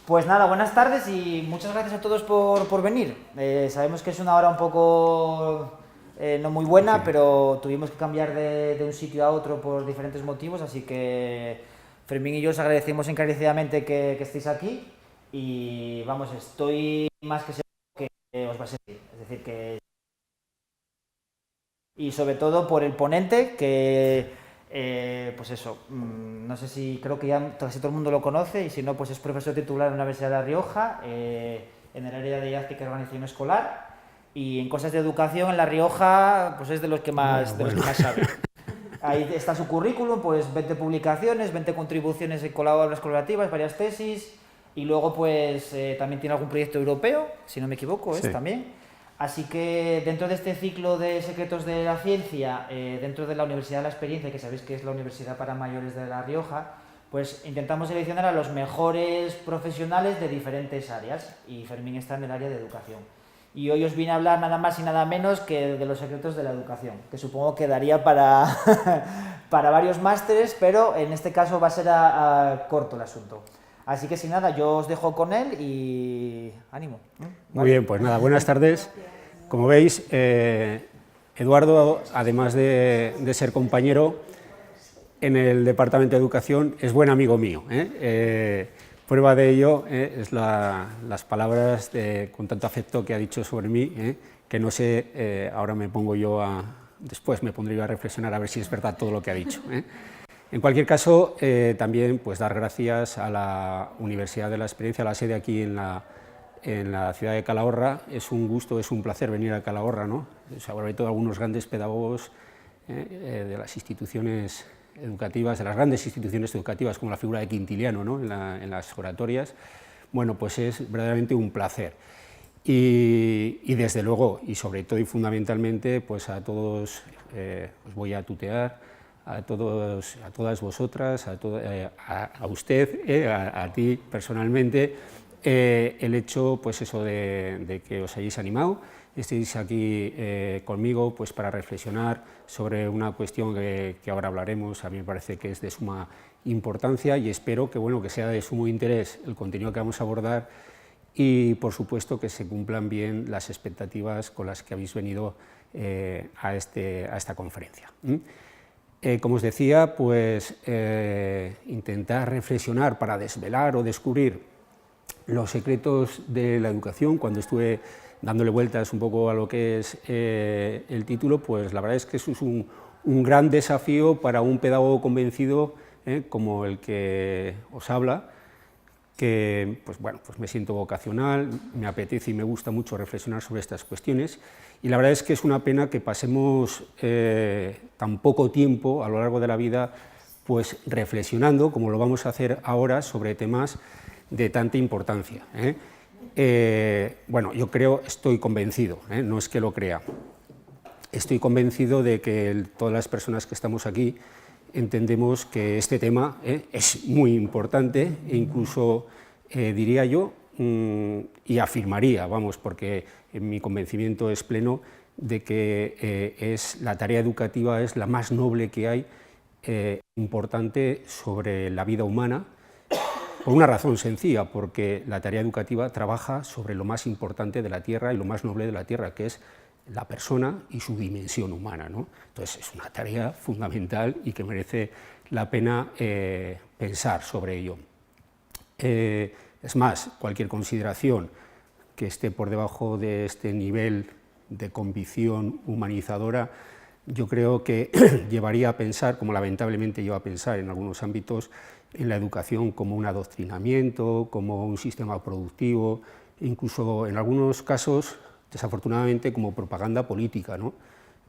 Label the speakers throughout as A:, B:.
A: Pues nada, buenas tardes y muchas gracias a todos por venir. Sabemos que es una hora un poco no muy buena, pero tuvimos que cambiar de un sitio a otro por diferentes motivos, así que Fermín y yo os agradecemos encarecidamente que estéis aquí y vamos, estoy más que seguro que os va a servir. Es decir, que y sobre todo por el ponente que, pues eso, no sé si creo que ya casi todo el mundo lo conoce y si no, pues es profesor titular en la Universidad de La Rioja, en el área de didáctica y organización escolar y en cosas de educación en La Rioja, pues es de los que más, de los que más sabe. Ahí está su currículum, pues 20 publicaciones, 20 contribuciones en colaboraciones colaborativas, varias tesis y luego pues también tiene algún proyecto europeo, si no me equivoco, es
B: Sí.
A: también. Así que dentro de este ciclo de secretos de la ciencia, dentro de la Universidad de la Experiencia, que sabéis que es la Universidad para Mayores de La Rioja, pues intentamos seleccionar a los mejores profesionales de diferentes áreas y Fermín está en el área de educación. Y hoy os vine a hablar nada más y nada menos que de los secretos de la educación, que supongo que daría para, para varios másteres, pero en este caso va a ser a corto el asunto. Así que sin nada, yo os dejo con él y ánimo.
B: Muy bien, pues nada, buenas tardes. Como veis, Eduardo, además de ser compañero en el Departamento de Educación, es buen amigo mío. Prueba de ello es las palabras con tanto afecto que ha dicho sobre mí, que no sé, ahora me pongo yo después me pondré yo a reflexionar a ver si es verdad todo lo que ha dicho. En cualquier caso, también pues dar gracias a la Universidad de la Experiencia, a la sede aquí en la ciudad de Calahorra. Es un gusto, es un placer venir a Calahorra, ¿no? Sobre todo algunos grandes pedagogos de las instituciones educativas, de las grandes instituciones educativas, como la figura de Quintiliano, ¿no? en las oratorias. Bueno, pues es verdaderamente un placer. Y desde luego, y sobre todo y fundamentalmente, pues a todos os voy a tutear, a todas vosotras, a usted, a ti personalmente, el hecho pues eso de que os hayáis animado, estéis aquí conmigo pues para reflexionar sobre una cuestión que ahora hablaremos. A mí me parece que es de suma importancia y espero que, bueno, que sea de sumo interés el contenido que vamos a abordar y, por supuesto, que se cumplan bien las expectativas con las que habéis venido a esta conferencia. Como os decía, pues intentar reflexionar para desvelar o descubrir los secretos de la educación. Cuando estuve dándole vueltas un poco a lo que es el título, pues la verdad es que eso es un gran desafío para un pedagogo convencido como el que os habla, que pues bueno, pues me siento vocacional, me apetece y me gusta mucho reflexionar sobre estas cuestiones, y la verdad es que es una pena que pasemos tan poco tiempo a lo largo de la vida pues reflexionando, como lo vamos a hacer ahora, sobre temas de tanta importancia. Bueno, yo creo, estoy convencido, no es que lo crea, estoy convencido de que todas las personas que estamos aquí entendemos que este tema es muy importante e incluso diría yo y afirmaría, vamos, porque mi convencimiento es pleno de que la tarea educativa es la más noble que hay, importante sobre la vida humana, por una razón sencilla, porque la tarea educativa trabaja sobre lo más importante de la Tierra y lo más noble de la Tierra, que es la persona y su dimensión humana, ¿no? Entonces es una tarea fundamental y que merece la pena pensar sobre ello. Es más, cualquier consideración que esté por debajo de este nivel de convicción humanizadora, yo creo que llevaría a pensar, como lamentablemente lleva a pensar en algunos ámbitos, en la educación como un adoctrinamiento, como un sistema productivo, incluso en algunos casos, desafortunadamente, como propaganda política, ¿no?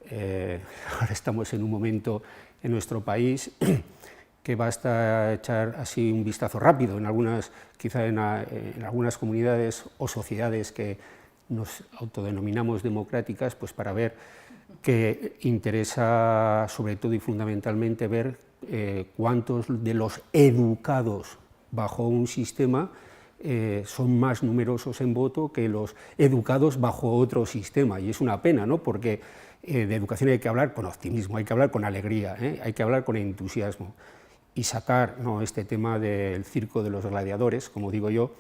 B: Ahora estamos en un momento en nuestro país que basta echar así un vistazo rápido en quizá en algunas comunidades o sociedades que nos autodenominamos democráticas, pues para ver que interesa sobre todo y fundamentalmente ver cuántos de los educados bajo un sistema son más numerosos en voto que los educados bajo otro sistema, y es una pena, ¿no? Porque de educación hay que hablar con optimismo, hay que hablar con alegría, hay que hablar con entusiasmo, y sacar este tema del circo de los gladiadores, como digo yo,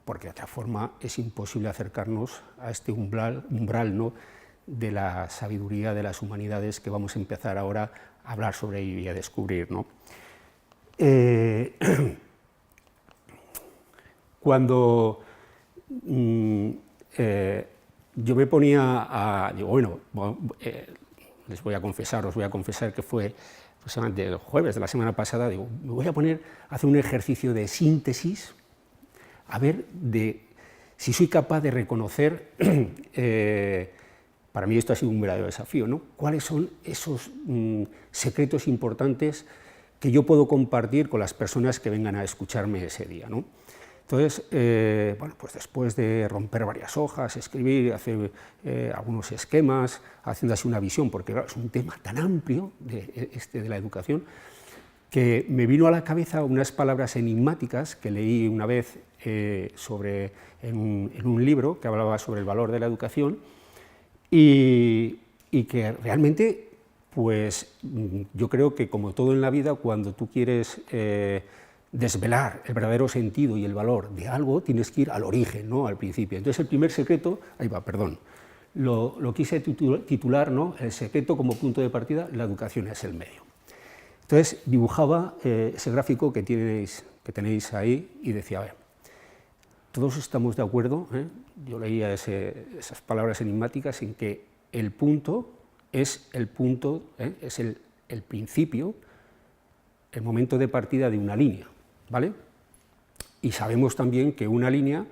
B: porque de otra forma es imposible acercarnos a este umbral, ¿no?, de la sabiduría de las humanidades que vamos a empezar ahora a hablar sobre ello y a descubrir, ¿no? Cuando yo me ponía a... Digo, bueno, os voy a confesar que fue aproximadamente el jueves de la semana pasada, digo, me voy a poner a hacer un ejercicio de síntesis, a ver si soy capaz de reconocer, para mí esto ha sido un verdadero desafío, ¿no?, cuáles son esos secretos importantes que yo puedo compartir con las personas que vengan a escucharme ese día, ¿no? Entonces, bueno, pues después de romper varias hojas, escribir, hacer algunos esquemas, haciendo así una visión, porque claro, es un tema tan amplio de la educación, que me vino a la cabeza unas palabras enigmáticas que leí una vez en un libro que hablaba sobre el valor de la educación y que realmente, pues yo creo que como todo en la vida, cuando tú quieres desvelar el verdadero sentido y el valor de algo, tienes que ir al origen, ¿no?, al principio. Entonces el primer secreto, lo quise titular, ¿no?, el secreto como punto de partida, la educación es el medio. Entonces dibujaba ese gráfico que tenéis ahí y decía, a ver, todos estamos de acuerdo, yo leía esas palabras enigmáticas en que el punto es el punto, es el principio, el momento de partida de una línea, ¿vale? Y sabemos también que una línea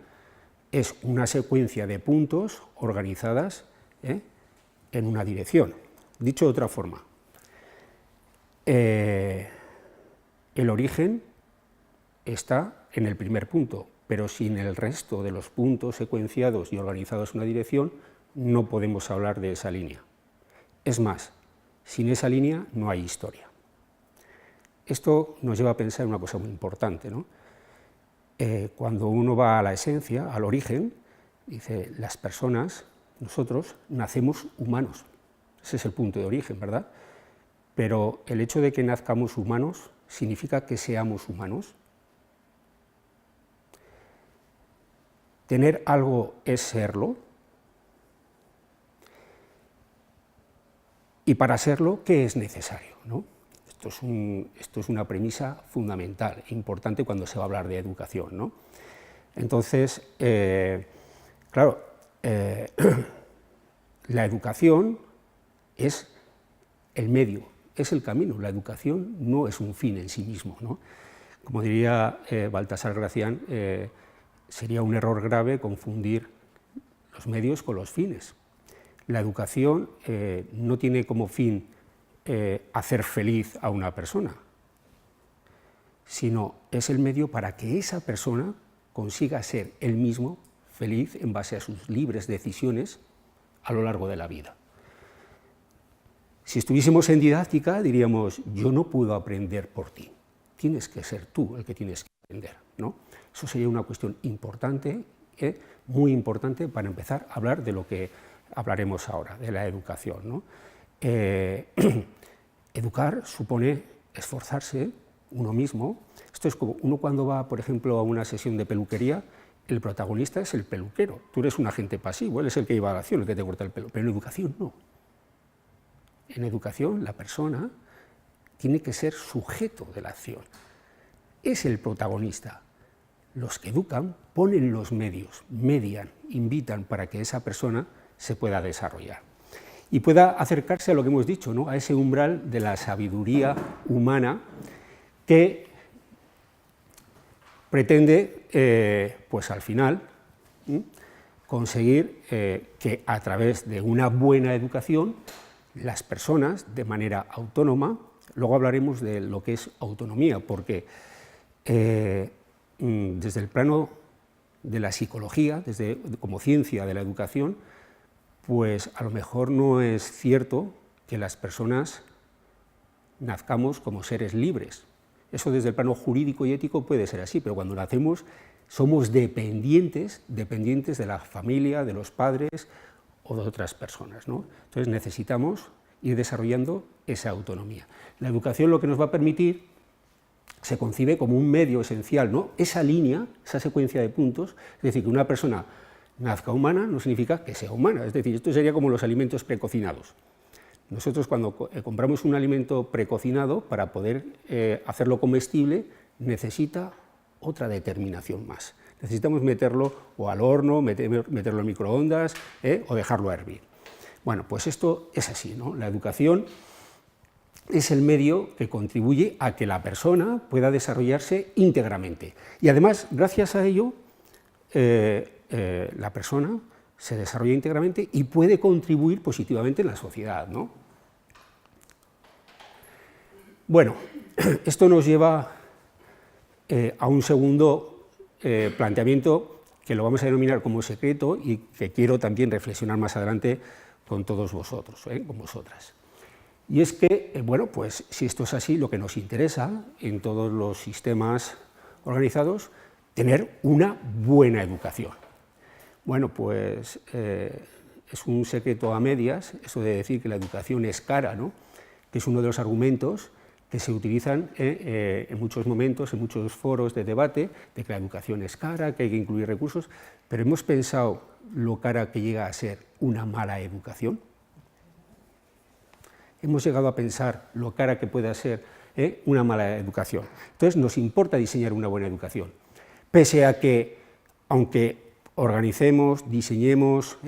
B: es una secuencia de puntos organizadas en una dirección. Dicho de otra forma, el origen está en el primer punto, pero sin el resto de los puntos secuenciados y organizados en una dirección no podemos hablar de esa línea. Es más, sin esa línea no hay historia. Esto nos lleva a pensar una cosa muy importante, ¿no? Cuando uno va a la esencia, al origen, dice, las personas, nosotros, nacemos humanos. Ese es el punto de origen, ¿verdad? Pero el hecho de que nazcamos humanos significa que seamos humanos. Tener algo es serlo. Y para serlo, ¿qué es necesario?, ¿no? Esto es una premisa fundamental, importante cuando se va a hablar de educación, ¿no? Entonces, claro, la educación es el medio, es el camino. La educación no es un fin en sí mismo, ¿no? Como diría Baltasar Gracián, sería un error grave confundir los medios con los fines. La educación no tiene como fin hacer feliz a una persona, sino es el medio para que esa persona consiga ser él mismo feliz en base a sus libres decisiones a lo largo de la vida. Si estuviésemos en didáctica, diríamos, yo no puedo aprender por ti, tienes que ser tú el que tienes que aprender, ¿no? Eso sería una cuestión importante, muy importante, para empezar a hablar de lo que hablaremos ahora, de la educación, ¿no? Educar supone esforzarse uno mismo. Esto es como uno cuando va, por ejemplo, a una sesión de peluquería, el protagonista es el peluquero, tú eres un agente pasivo, él es el que lleva a la acción, el que te corta el pelo, pero en educación no. En educación la persona tiene que ser sujeto de la acción, es el protagonista. Los que educan ponen los medios, median, invitan para que esa persona se pueda desarrollar y pueda acercarse a lo que hemos dicho, ¿no?, a ese umbral de la sabiduría humana que pretende, pues al final, conseguir que a través de una buena educación las personas, de manera autónoma, luego hablaremos de lo que es autonomía, porque desde el plano de la psicología, como ciencia de la educación, pues a lo mejor no es cierto que las personas nazcamos como seres libres. Eso desde el plano jurídico y ético puede ser así, pero cuando nacemos somos dependientes de la familia, de los padres o de otras personas, ¿no? Entonces necesitamos ir desarrollando esa autonomía. La educación lo que nos va a permitir se concibe como un medio esencial, ¿no? Esa línea, esa secuencia de puntos, es decir, que una persona nazca humana no significa que sea humana, es decir, esto sería como los alimentos precocinados. Nosotros cuando compramos un alimento precocinado, para poder hacerlo comestible, necesita otra determinación más. Necesitamos meterlo o al horno, meterlo en microondas o dejarlo a hervir. Bueno, pues esto es así, ¿no? La educación es el medio que contribuye a que la persona pueda desarrollarse íntegramente. Y además, gracias a ello, la persona se desarrolla íntegramente y puede contribuir positivamente en la sociedad, ¿no? Bueno, esto nos lleva a un segundo planteamiento que lo vamos a denominar como secreto y que quiero también reflexionar más adelante con todos vosotros, con vosotras. Y es que, bueno, pues si esto es así, lo que nos interesa en todos los sistemas organizados, tener una buena educación. Bueno, pues es un secreto a medias, eso de decir que la educación es cara, ¿no? Que es uno de los argumentos que se utilizan en muchos momentos, en muchos foros de debate, de que la educación es cara, que hay que incluir recursos, pero ¿hemos pensado lo cara que llega a ser una mala educación? Hemos llegado a pensar lo cara que pueda ser una mala educación. Entonces nos importa diseñar una buena educación, pese a que, aunque organicemos, diseñemos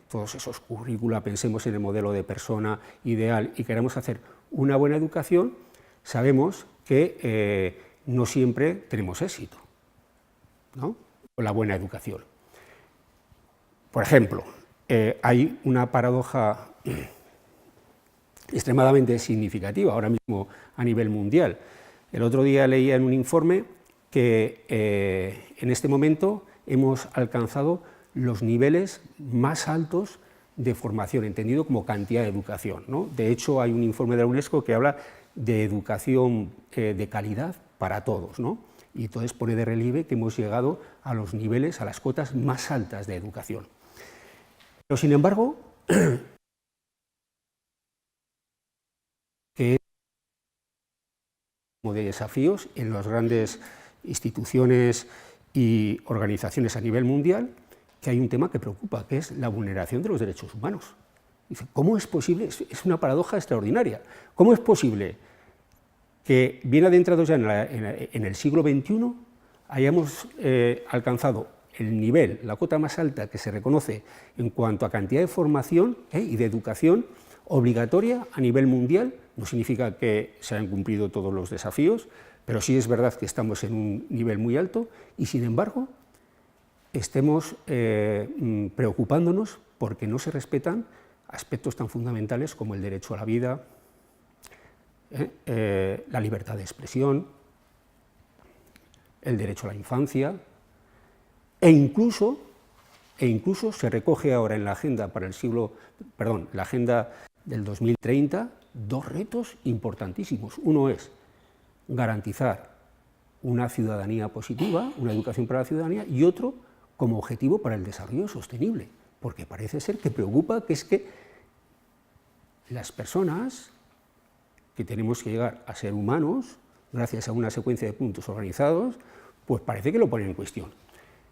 B: todos esos currícula, pensemos en el modelo de persona ideal y queramos hacer una buena educación, sabemos que no siempre tenemos éxito, ¿no?, con la buena educación. Por ejemplo, hay una paradoja extremadamente significativa ahora mismo a nivel mundial. El otro día leía en un informe que en este momento hemos alcanzado los niveles más altos de formación, entendido como cantidad de educación, ¿no? De hecho, hay un informe de la UNESCO que habla de educación de calidad para todos, ¿no? Y entonces pone de relieve que hemos llegado a los niveles, a las cotas más altas de educación. Pero, sin embargo, que como de desafíos en las grandes instituciones y organizaciones a nivel mundial, que hay un tema que preocupa, que es la vulneración de los derechos humanos. Dice, ¿cómo es posible? Es una paradoja extraordinaria. ¿Cómo es posible que, bien adentrados ya en el siglo XXI, hayamos alcanzado el nivel, la cota más alta que se reconoce en cuanto a cantidad de formación y de educación obligatoria a nivel mundial? No significa que se hayan cumplido todos los desafíos, pero sí es verdad que estamos en un nivel muy alto y, sin embargo, estemos preocupándonos porque no se respetan aspectos tan fundamentales como el derecho a la vida, la libertad de expresión, el derecho a la infancia, e incluso se recoge ahora en la agenda para la agenda del 2030, dos retos importantísimos. Uno es garantizar una ciudadanía positiva, una educación para la ciudadanía, y otro como objetivo para el desarrollo sostenible, porque parece ser que preocupa que es que las personas que tenemos que llegar a ser humanos, gracias a una secuencia de puntos organizados, pues parece que lo ponen en cuestión.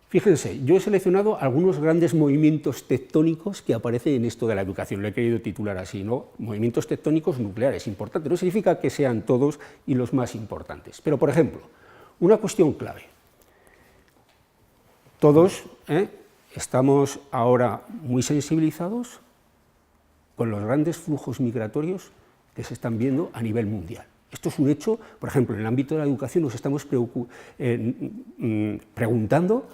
B: Fíjense, yo he seleccionado algunos grandes movimientos tectónicos que aparecen en esto de la educación, lo he querido titular así, ¿no? Movimientos tectónicos nucleares, importantes, no significa que sean todos y los más importantes, pero por ejemplo, una cuestión clave. Todos estamos ahora muy sensibilizados con los grandes flujos migratorios que se están viendo a nivel mundial. Esto es un hecho, por ejemplo, en el ámbito de la educación nos estamos preguntando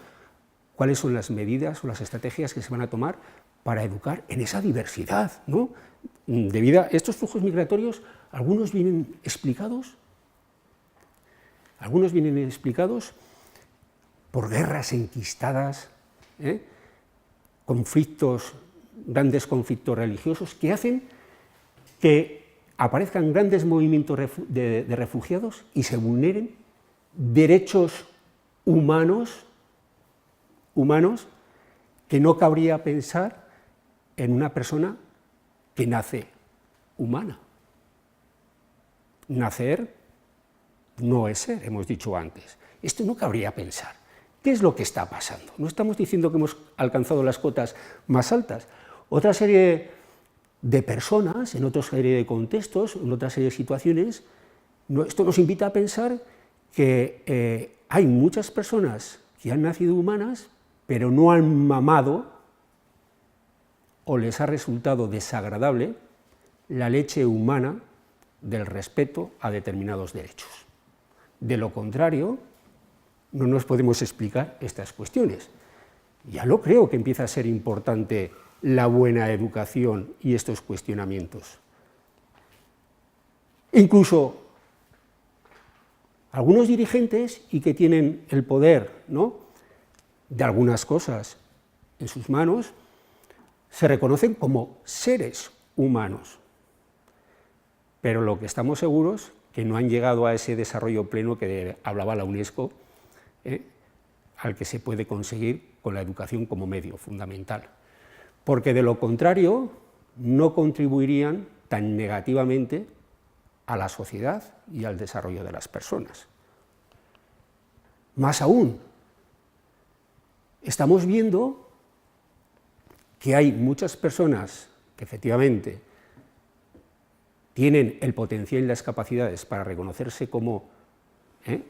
B: cuáles son las medidas o las estrategias que se van a tomar para educar en esa diversidad, ¿no? Debido a estos flujos migratorios, algunos vienen explicados por guerras enquistadas, grandes conflictos religiosos que hacen que aparezcan grandes movimientos de refugiados y se vulneren derechos humanos que no cabría pensar en una persona que nace humana. Nacer no es ser, hemos dicho antes. Esto no cabría pensar. ¿Qué es lo que está pasando? No estamos diciendo que hemos alcanzado las cotas más altas. Otra serie de personas, en otra serie de contextos, en otra serie de situaciones, esto nos invita a pensar que hay muchas personas que han nacido humanas, pero no han mamado o les ha resultado desagradable la leche humana del respeto a determinados derechos. De lo contrario, no nos podemos explicar estas cuestiones. Ya lo creo que empieza a ser importante la buena educación y estos cuestionamientos. Incluso algunos dirigentes, y que tienen el poder, ¿no?, de algunas cosas en sus manos, se reconocen como seres humanos. Pero lo que estamos seguros que no han llegado a ese desarrollo pleno que hablaba la UNESCO, al que se puede conseguir con la educación como medio fundamental. Porque de lo contrario no contribuirían tan negativamente a la sociedad y al desarrollo de las personas. Más aún, estamos viendo que hay muchas personas que efectivamente tienen el potencial y las capacidades para reconocerse como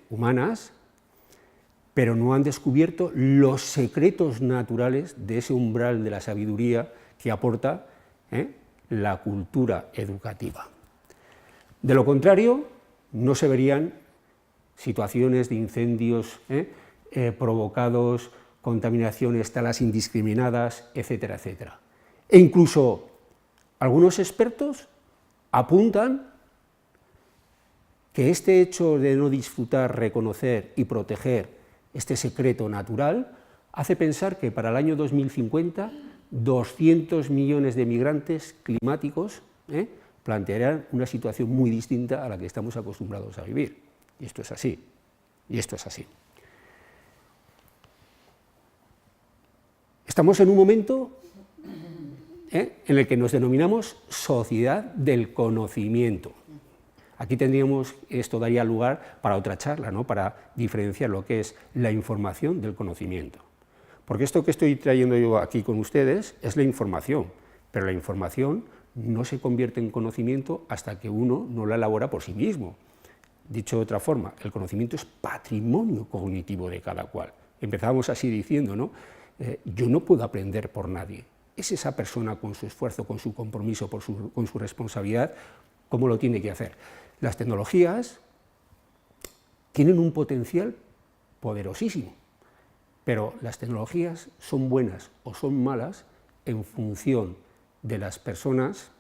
B: humanas, pero no han descubierto los secretos naturales de ese umbral de la sabiduría que aporta la cultura educativa. De lo contrario, no se verían situaciones de incendios provocados, contaminaciones, talas indiscriminadas, etcétera, etcétera. E incluso algunos expertos apuntan que este hecho de no disfrutar, reconocer y proteger este secreto natural hace pensar que para el año 2050 200 millones de migrantes climáticos plantearán una situación muy distinta a la que estamos acostumbrados a vivir. Y esto es así, y esto es así. Estamos en un momento en el que nos denominamos sociedad del conocimiento. Aquí tendríamos, esto daría lugar para otra charla, ¿no?, para diferenciar lo que es la información del conocimiento. Porque esto que estoy trayendo yo aquí con ustedes es la información, pero la información no se convierte en conocimiento hasta que uno no la elabora por sí mismo. Dicho de otra forma, el conocimiento es patrimonio cognitivo de cada cual. Empezábamos así diciendo, ¿no?, yo no puedo aprender por nadie. Es esa persona con su esfuerzo, con su compromiso, con su responsabilidad, cómo lo tiene que hacer. Las tecnologías tienen un potencial poderosísimo, pero las tecnologías son buenas o son malas en función de las personas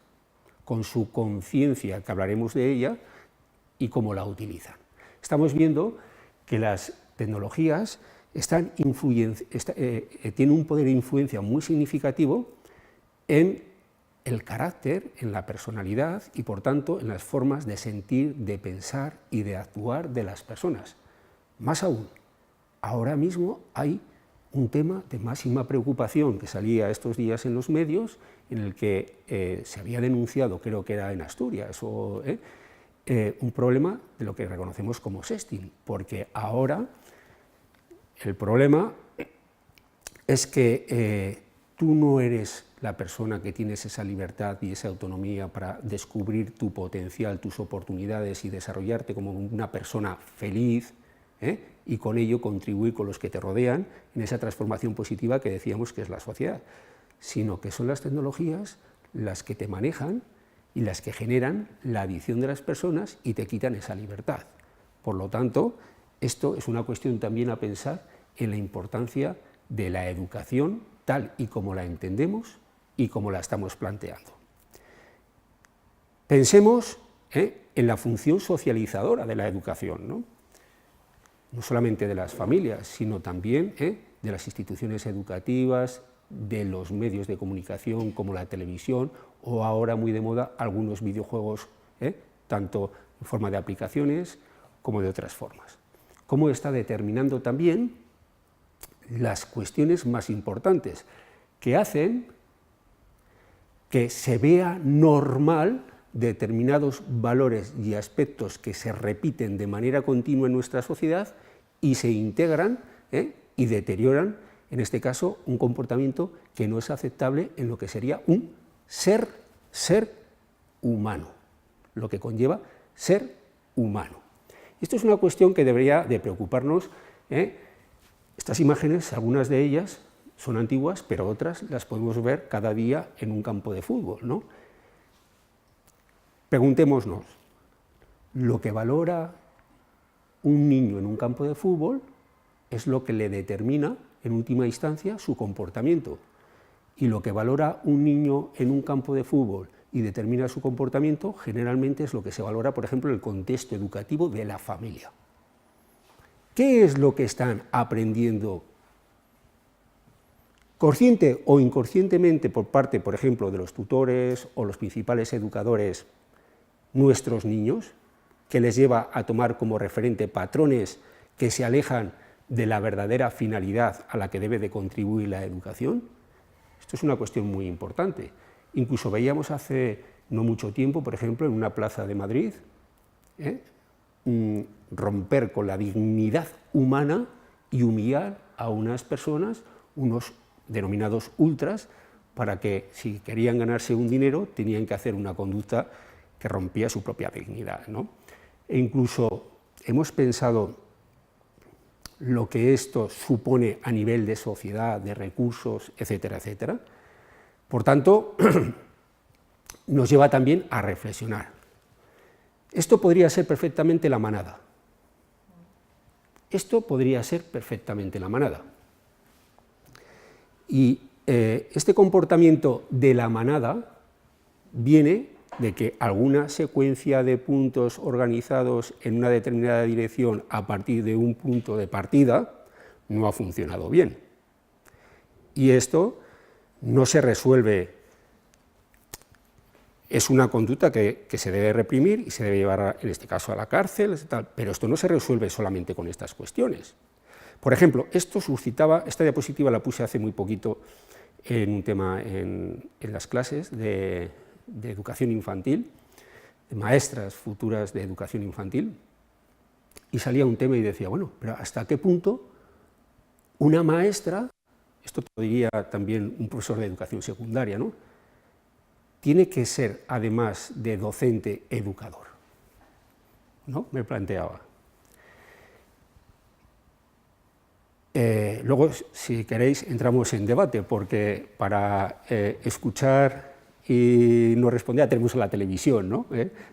B: con su conciencia, que hablaremos de ella, y cómo la utilizan. Estamos viendo que las tecnologías tienen un poder de influencia muy significativo en el carácter, en la personalidad y, por tanto, en las formas de sentir, de pensar y de actuar de las personas. Más aún, ahora mismo hay un tema de máxima preocupación que salía estos días en los medios, en el que se había denunciado, creo que era en Asturias, un problema de lo que reconocemos como sexting, porque ahora el problema es que tú no eres la persona que tienes esa libertad y esa autonomía para descubrir tu potencial, tus oportunidades y desarrollarte como una persona feliz, y con ello contribuir con los que te rodean en esa transformación positiva que decíamos que es la sociedad, sino que son las tecnologías las que te manejan y las que generan la adicción de las personas y te quitan esa libertad. Por lo tanto, esto es una cuestión también a pensar en la importancia de la educación tal y como la entendemos y como la estamos planteando. Pensemos en la función socializadora de la educación, ¿no? No solamente de las familias, sino también de las instituciones educativas, de los medios de comunicación como la televisión o ahora muy de moda algunos videojuegos, tanto en forma de aplicaciones como de otras formas. Cómo está determinando también las cuestiones más importantes que hacen que se vea normal determinados valores y aspectos que se repiten de manera continua en nuestra sociedad y se integran y deterioran, en este caso, un comportamiento que no es aceptable en lo que sería un ser humano, lo que conlleva ser humano. Esto es una cuestión que debería de preocuparnos. Estas imágenes, algunas de ellas son antiguas, pero otras las podemos ver cada día en un campo de fútbol, ¿no? Preguntémonos, ¿lo que valora un niño en un campo de fútbol es lo que le determina, en última instancia, su comportamiento? Y lo que valora un niño en un campo de fútbol y determina su comportamiento, generalmente es lo que se valora, por ejemplo, en el contexto educativo de la familia. ¿Qué es lo que están aprendiendo consciente o inconscientemente por parte, por ejemplo, de los tutores o los principales educadores, nuestros niños, que les lleva a tomar como referente patrones que se alejan de la verdadera finalidad a la que debe de contribuir la educación? Esto es una cuestión muy importante. Incluso veíamos hace no mucho tiempo, por ejemplo, en una plaza de Madrid, romper con la dignidad humana y humillar a unas personas, unos denominados ultras, para que si querían ganarse un dinero tenían que hacer una conducta que rompía su propia dignidad, ¿no? E incluso hemos pensado lo que esto supone a nivel de sociedad, de recursos, etcétera, etcétera. Por tanto, nos lleva también a reflexionar. Esto podría ser perfectamente la manada. Esto podría ser perfectamente la manada. Y este comportamiento de la manada viene de que alguna secuencia de puntos organizados en una determinada dirección a partir de un punto de partida no ha funcionado bien. Y esto no se resuelve, es una conducta que se debe reprimir y se debe llevar, en este caso, a la cárcel, pero esto no se resuelve solamente con estas cuestiones. Por ejemplo, esto suscitaba, esta diapositiva la puse hace muy poquito en un tema en las clases de educación infantil, de maestras futuras de educación infantil, y salía un tema y decía, bueno, pero ¿hasta qué punto una maestra, esto te lo diría también un profesor de educación secundaria, ¿no?, tiene que ser, además de docente, educador? ¿No? Me planteaba. Luego, si queréis, entramos en debate, porque para escuchar y no responder, tenemos la televisión, ¿no?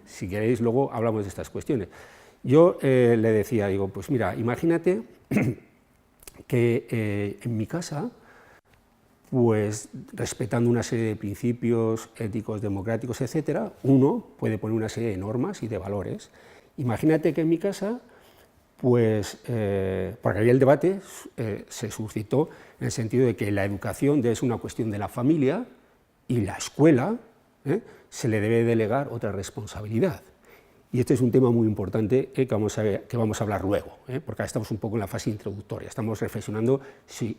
B: Si queréis, luego hablamos de estas cuestiones. Yo le decía, digo, pues mira, imagínate que en mi casa, pues respetando una serie de principios éticos, democráticos, etcétera, uno puede poner una serie de normas y de valores. Imagínate que en mi casa, pues, porque había el debate, se suscitó en el sentido de que la educación es una cuestión de la familia y la escuela se le debe delegar otra responsabilidad. Y este es un tema muy importante que vamos a hablar luego, porque ahora estamos un poco en la fase introductoria, estamos reflexionando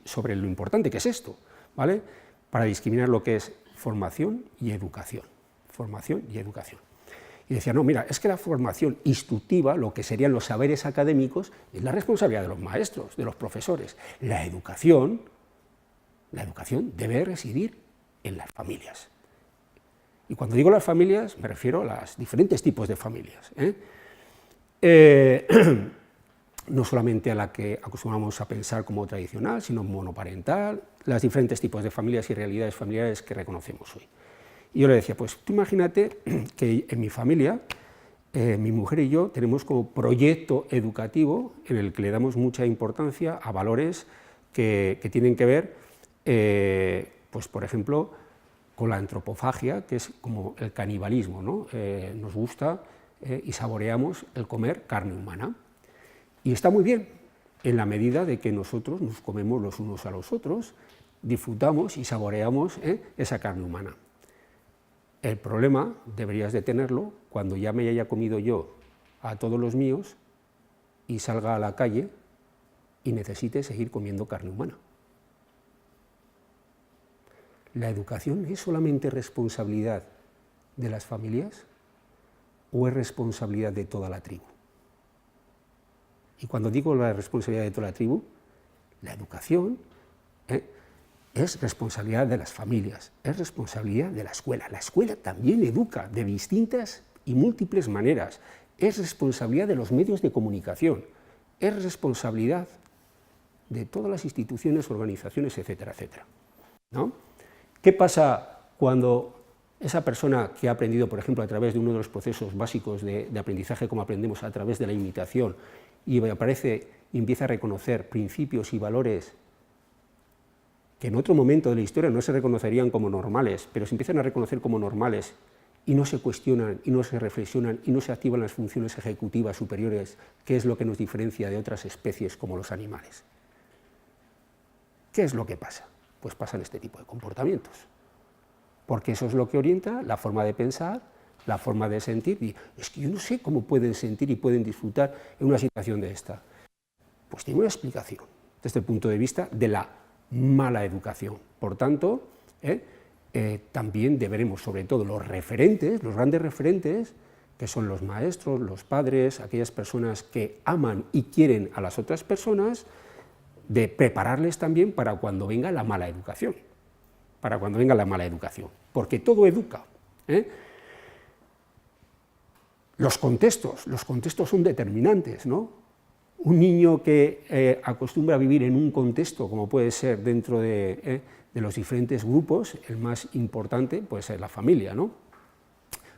B: sobre lo importante que es esto, ¿vale?, para discriminar lo que es formación y educación. Formación y educación. Y decía, no, mira, es que la formación instructiva, lo que serían los saberes académicos, es la responsabilidad de los maestros, de los profesores. La educación debe residir en las familias. Y cuando digo las familias, me refiero a los diferentes tipos de familias. No solamente a la que acostumbramos a pensar como tradicional, sino monoparental, los diferentes tipos de familias y realidades familiares que reconocemos hoy. Y yo le decía, pues tú imagínate que en mi familia, mi mujer y yo tenemos como proyecto educativo en el que le damos mucha importancia a valores que tienen que ver, pues por ejemplo, con la antropofagia, que es como el canibalismo, ¿no? Nos gusta y saboreamos el comer carne humana. Y está muy bien, en la medida de que nosotros nos comemos los unos a los otros, disfrutamos y saboreamos esa carne humana. El problema deberías de tenerlo cuando ya me haya comido yo a todos los míos y salga a la calle y necesite seguir comiendo carne humana. ¿La educación es solamente responsabilidad de las familias? o es responsabilidad de toda la tribu? Y cuando digo la responsabilidad de toda la tribu, la educación es responsabilidad de las familias, es responsabilidad de la escuela. La escuela también educa de distintas y múltiples maneras, es responsabilidad de los medios de comunicación, es responsabilidad de todas las instituciones, organizaciones, etcétera, etcétera, ¿no? ¿Qué pasa cuando esa persona que ha aprendido, por ejemplo, a través de uno de los procesos básicos de aprendizaje, como aprendemos a través de la imitación, y aparece y empieza a reconocer principios y valores que en otro momento de la historia no se reconocerían como normales, pero se empiezan a reconocer como normales y no se cuestionan, y no se reflexionan, y no se activan las funciones ejecutivas superiores, que es lo que nos diferencia de otras especies como los animales? ¿Qué es lo que pasa? Pues pasan este tipo de comportamientos, porque eso es lo que orienta la forma de pensar, la forma de sentir, y es que yo no sé cómo pueden sentir y pueden disfrutar en una situación de esta. Pues tiene una explicación, desde el punto de vista de la mala educación. Por tanto, también deberemos, sobre todo los referentes, los grandes referentes, que son los maestros, los padres, aquellas personas que aman y quieren a las otras personas, de prepararles también para cuando venga la mala educación, porque todo educa. Los contextos son determinantes, ¿no? Un niño que acostumbra a vivir en un contexto, como puede ser dentro de los diferentes grupos, el más importante puede ser la familia, ¿no?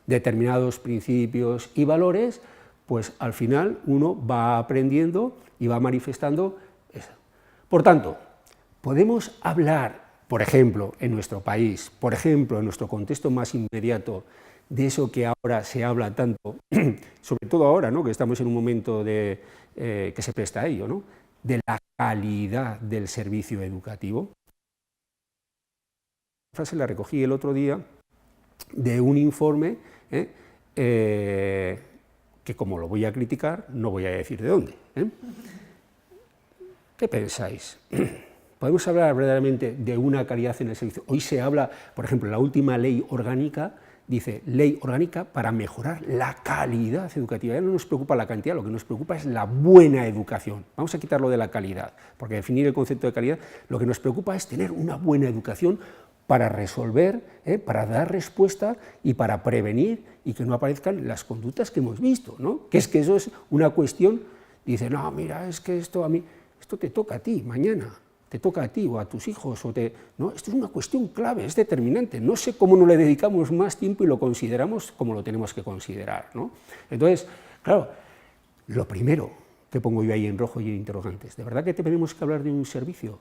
B: Determinados principios y valores, pues al final uno va aprendiendo y va manifestando eso. Por tanto, podemos hablar, por ejemplo, en nuestro país, por ejemplo, en nuestro contexto más inmediato, de eso que ahora se habla tanto, sobre todo ahora, ¿no?, que estamos en un momento que se presta a ello, ¿no?, de la calidad del servicio educativo. La frase la recogí el otro día de un informe que, como lo voy a criticar, no voy a decir de dónde. ¿Qué pensáis? ¿Podemos hablar verdaderamente de una calidad en el servicio? Hoy se habla, por ejemplo, la última ley orgánica, dice ley orgánica para mejorar la calidad educativa. Ya no nos preocupa la cantidad, lo que nos preocupa es la buena educación. Vamos a quitarlo de la calidad, porque definir el concepto de calidad, lo que nos preocupa es tener una buena educación para resolver, para dar respuesta y para prevenir y que no aparezcan las conductas que hemos visto, ¿no? Que eso es una cuestión, dice, no, mira, es que esto te toca a ti mañana, te toca a ti o a tus hijos, ¿no? Esto es una cuestión clave, es determinante, no sé cómo no le dedicamos más tiempo y lo consideramos como lo tenemos que considerar, ¿no? Entonces, claro, lo primero que pongo yo ahí en rojo y en interrogantes, ¿de verdad que tenemos que hablar de un servicio?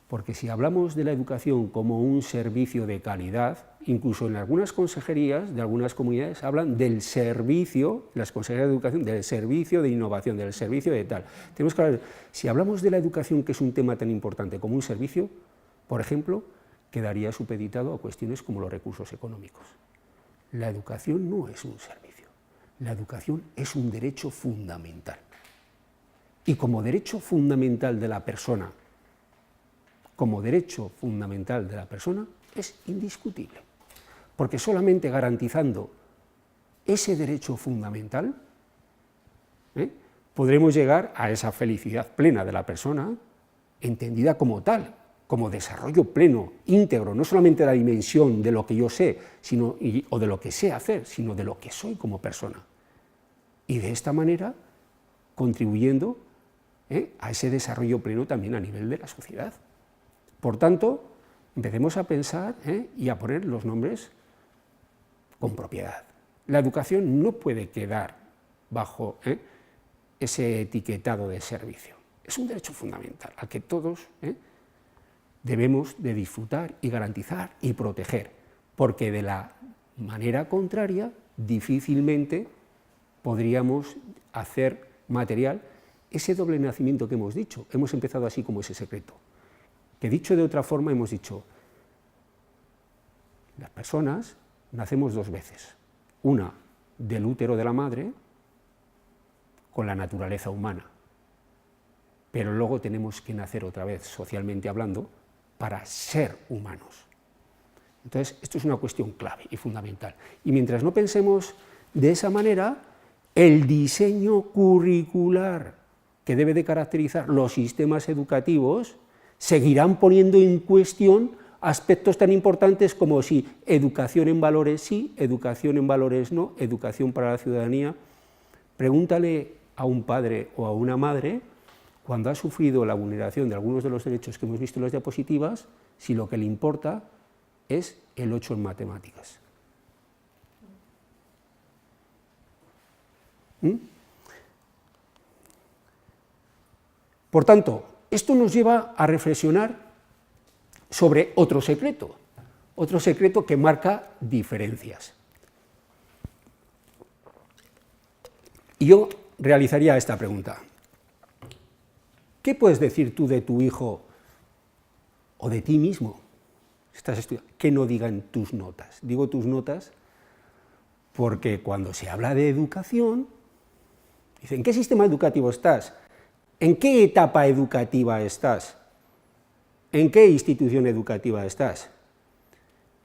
B: Porque si hablamos de la educación como un servicio de calidad, incluso en algunas consejerías de algunas comunidades hablan del servicio, las consejerías de educación, del servicio de innovación, del servicio de tal. Tenemos que hablar, si hablamos de la educación, que es un tema tan importante como un servicio, por ejemplo, quedaría supeditado a cuestiones como los recursos económicos. La educación no es un servicio, la educación es un derecho fundamental. Y como derecho fundamental de la persona, es indiscutible, porque solamente garantizando ese derecho fundamental podremos llegar a esa felicidad plena de la persona, entendida como tal, como desarrollo pleno, íntegro, no solamente la dimensión de lo que yo sé o de lo que sé hacer, sino de lo que soy como persona. Y de esta manera contribuyendo a ese desarrollo pleno también a nivel de la sociedad. Por tanto, empecemos a pensar y a poner los nombres con propiedad. La educación no puede quedar bajo ese etiquetado de servicio. Es un derecho fundamental al que todos debemos de disfrutar y garantizar y proteger, porque de la manera contraria difícilmente podríamos hacer material ese doble nacimiento que hemos dicho. Hemos empezado así como ese secreto. Que dicho de otra forma hemos dicho, las personas nacemos dos veces, una del útero de la madre con la naturaleza humana, pero luego tenemos que nacer otra vez, socialmente hablando, para ser humanos. Entonces, esto es una cuestión clave y fundamental. Y mientras no pensemos De esa manera, el diseño curricular que debe de caracterizar los sistemas educativos seguirán poniendo en cuestión aspectos tan importantes como si educación en valores sí, educación en valores no, educación para la ciudadanía. Pregúntale a un padre o a una madre, cuando ha sufrido la vulneración de algunos de los derechos que hemos visto en las diapositivas, si lo que le importa es el 8 en matemáticas. Por tanto, esto nos lleva a reflexionar sobre otro secreto que marca diferencias. Y yo realizaría esta pregunta: ¿qué puedes decir tú de tu hijo o de ti mismo, estás estudiando, que no digan tus notas? Digo tus notas porque cuando se habla de educación, dicen, ¿en qué sistema educativo estás? ¿En qué etapa educativa estás? ¿En qué institución educativa estás?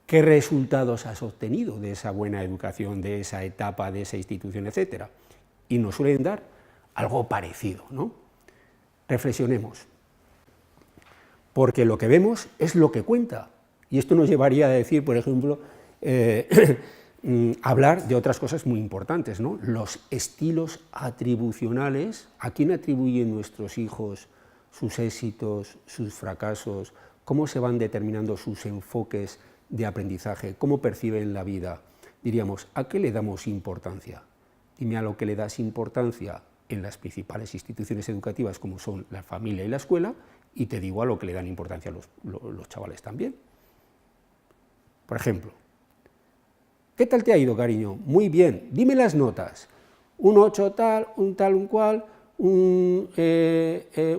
B: ¿Qué resultados has obtenido de esa buena educación, de esa etapa, de esa institución, etcétera? Y nos suelen dar algo parecido, ¿no? Reflexionemos, porque lo que vemos es lo que cuenta, y esto nos llevaría a decir, por ejemplo, hablar de otras cosas muy importantes, ¿no? Los estilos atribucionales. ¿A quién atribuyen nuestros hijos sus éxitos, sus fracasos? ¿Cómo se van determinando sus enfoques de aprendizaje? ¿Cómo perciben la vida? Diríamos, ¿a qué le damos importancia? Dime a lo que le das importancia en las principales instituciones educativas, como son la familia y la escuela, y te digo a lo que le dan importancia los chavales también. Por ejemplo, ¿qué tal te ha ido, cariño? Muy bien, dime las notas. Un 8 tal, un cual, un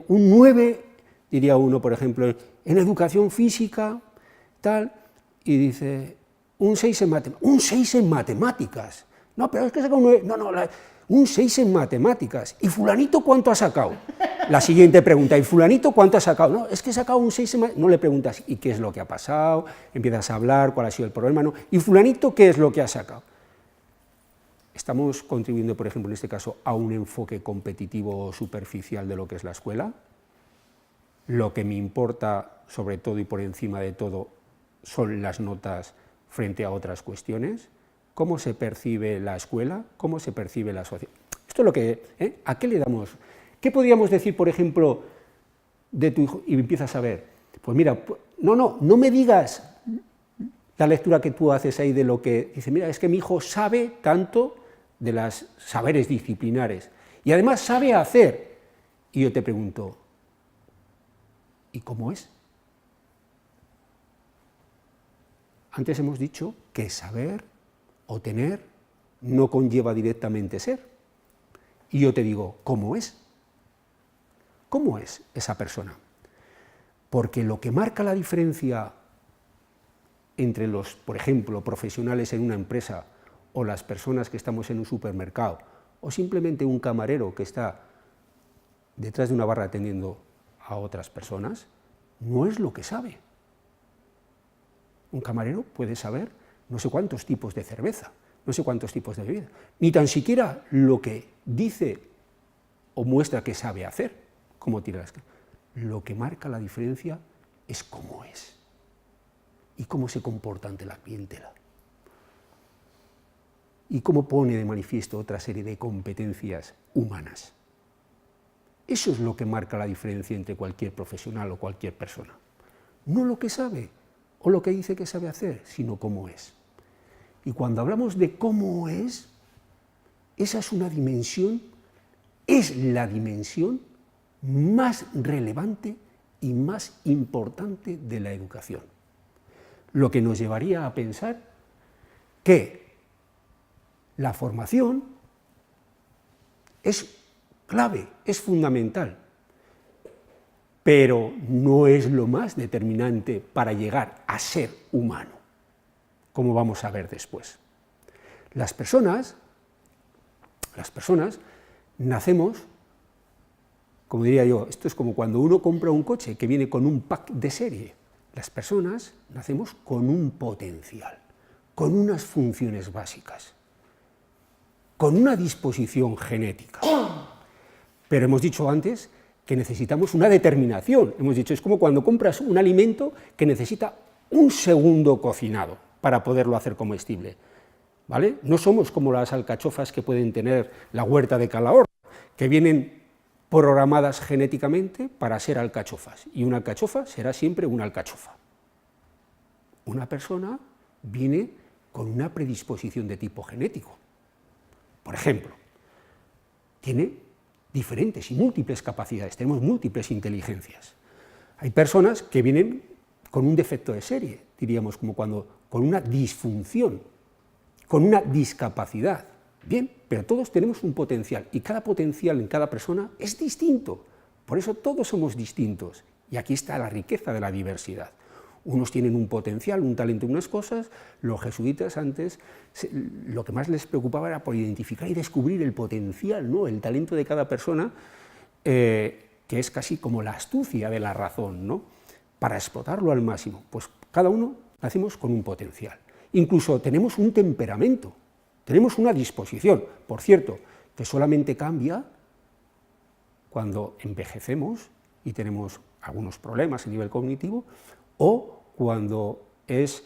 B: 9, diría uno, por ejemplo, en educación física, tal, y dice, un 6 en matemáticas. ¡Un 6 en matemáticas! No, pero es que saca un 9, un 6 en matemáticas. ¿Y fulanito cuánto ha sacado? La siguiente pregunta, ¿y fulanito cuánto ha sacado? No, es que he sacado un 6 en matemáticas. No le preguntas, ¿y qué es lo que ha pasado? Empiezas a hablar, ¿cuál ha sido el problema? No. ¿Y fulanito qué es lo que ha sacado? ¿Estamos contribuyendo, por ejemplo, en este caso, a un enfoque competitivo superficial de lo que es la escuela? Lo que me importa, sobre todo y por encima de todo, son las notas frente a otras cuestiones. ¿Cómo se percibe la escuela? ¿Cómo se percibe la sociedad? Esto es lo que, ¿a qué le damos? ¿Qué podríamos decir, por ejemplo, de tu hijo? Y empiezas a ver, pues mira, no me digas la lectura que tú haces ahí de lo que dice, mira, es que mi hijo sabe tanto de los saberes disciplinares y además sabe hacer. Y yo te pregunto, ¿y cómo es? Antes hemos dicho que saber o tener no conlleva directamente ser. Y yo te digo, ¿cómo es? ¿Cómo es esa persona? Porque lo que marca la diferencia entre los, por ejemplo, profesionales en una empresa o las personas que estamos en un supermercado o simplemente un camarero que está detrás de una barra atendiendo a otras personas, no es lo que sabe. Un camarero puede saber no sé cuántos tipos de cerveza, no sé cuántos tipos de bebida, ni tan siquiera lo que dice o muestra que sabe hacer, cómo tira las cosas. Lo que marca la diferencia es cómo es y cómo se comporta ante la clientela y cómo pone de manifiesto otra serie de competencias humanas. Eso es lo que marca la diferencia entre cualquier profesional o cualquier persona. No lo que sabe o lo que dice que sabe hacer, sino cómo es. Y cuando hablamos de cómo es, esa es una dimensión, es la dimensión más relevante y más importante de la educación. Lo que nos llevaría a pensar que la formación es clave, es fundamental, pero no es lo más determinante para llegar a ser humano, como vamos a ver después. Las personas nacemos, como diría yo, esto es como cuando uno compra un coche que viene con un pack de serie. Las personas nacemos con un potencial, con unas funciones básicas. con una disposición genética. Pero hemos dicho antes que necesitamos una determinación. Hemos dicho, es como cuando compras un alimento que necesita un segundo cocinado para poderlo hacer comestible, ¿vale? No somos como las alcachofas que pueden tener la huerta de Calahorra, que vienen programadas genéticamente para ser alcachofas, y una alcachofa será siempre una alcachofa. Una persona viene con una predisposición de tipo genético. Por ejemplo, tiene diferentes y múltiples capacidades, tenemos múltiples inteligencias. Hay personas que vienen con un defecto de serie, diríamos, como cuando con una disfunción, con una discapacidad. Bien, pero todos tenemos un potencial, y cada potencial en cada persona es distinto. Por eso todos somos distintos, y aquí está la riqueza de la diversidad. Unos tienen un potencial, un talento en unas cosas. Los jesuitas antes lo que más les preocupaba era por identificar y descubrir el potencial, ¿no?, el talento de cada persona, que es casi como la astucia de la razón, ¿no?, para explotarlo al máximo. Pues cada uno nacemos con un potencial. Incluso tenemos un temperamento, tenemos una disposición, por cierto, que solamente cambia cuando envejecemos y tenemos algunos problemas a nivel cognitivo, o cuando es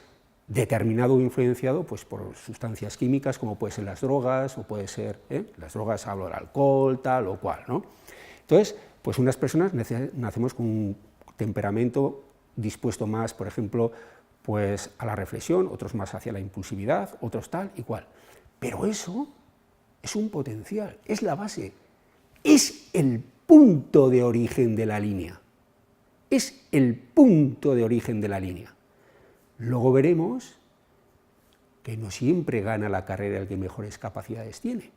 B: determinado o influenciado pues, por sustancias químicas, como pueden ser las drogas, o puede ser, las drogas, hablo del alcohol, tal o cual, ¿no? Entonces, pues unas personas nacemos con un temperamento dispuesto más, por ejemplo, pues a la reflexión, otros más hacia la impulsividad, otros tal y cual. Pero eso es un potencial, es la base, es el punto de origen de la línea. Es el punto de origen de la línea. Luego veremos que no siempre gana la carrera el que mejores capacidades tiene.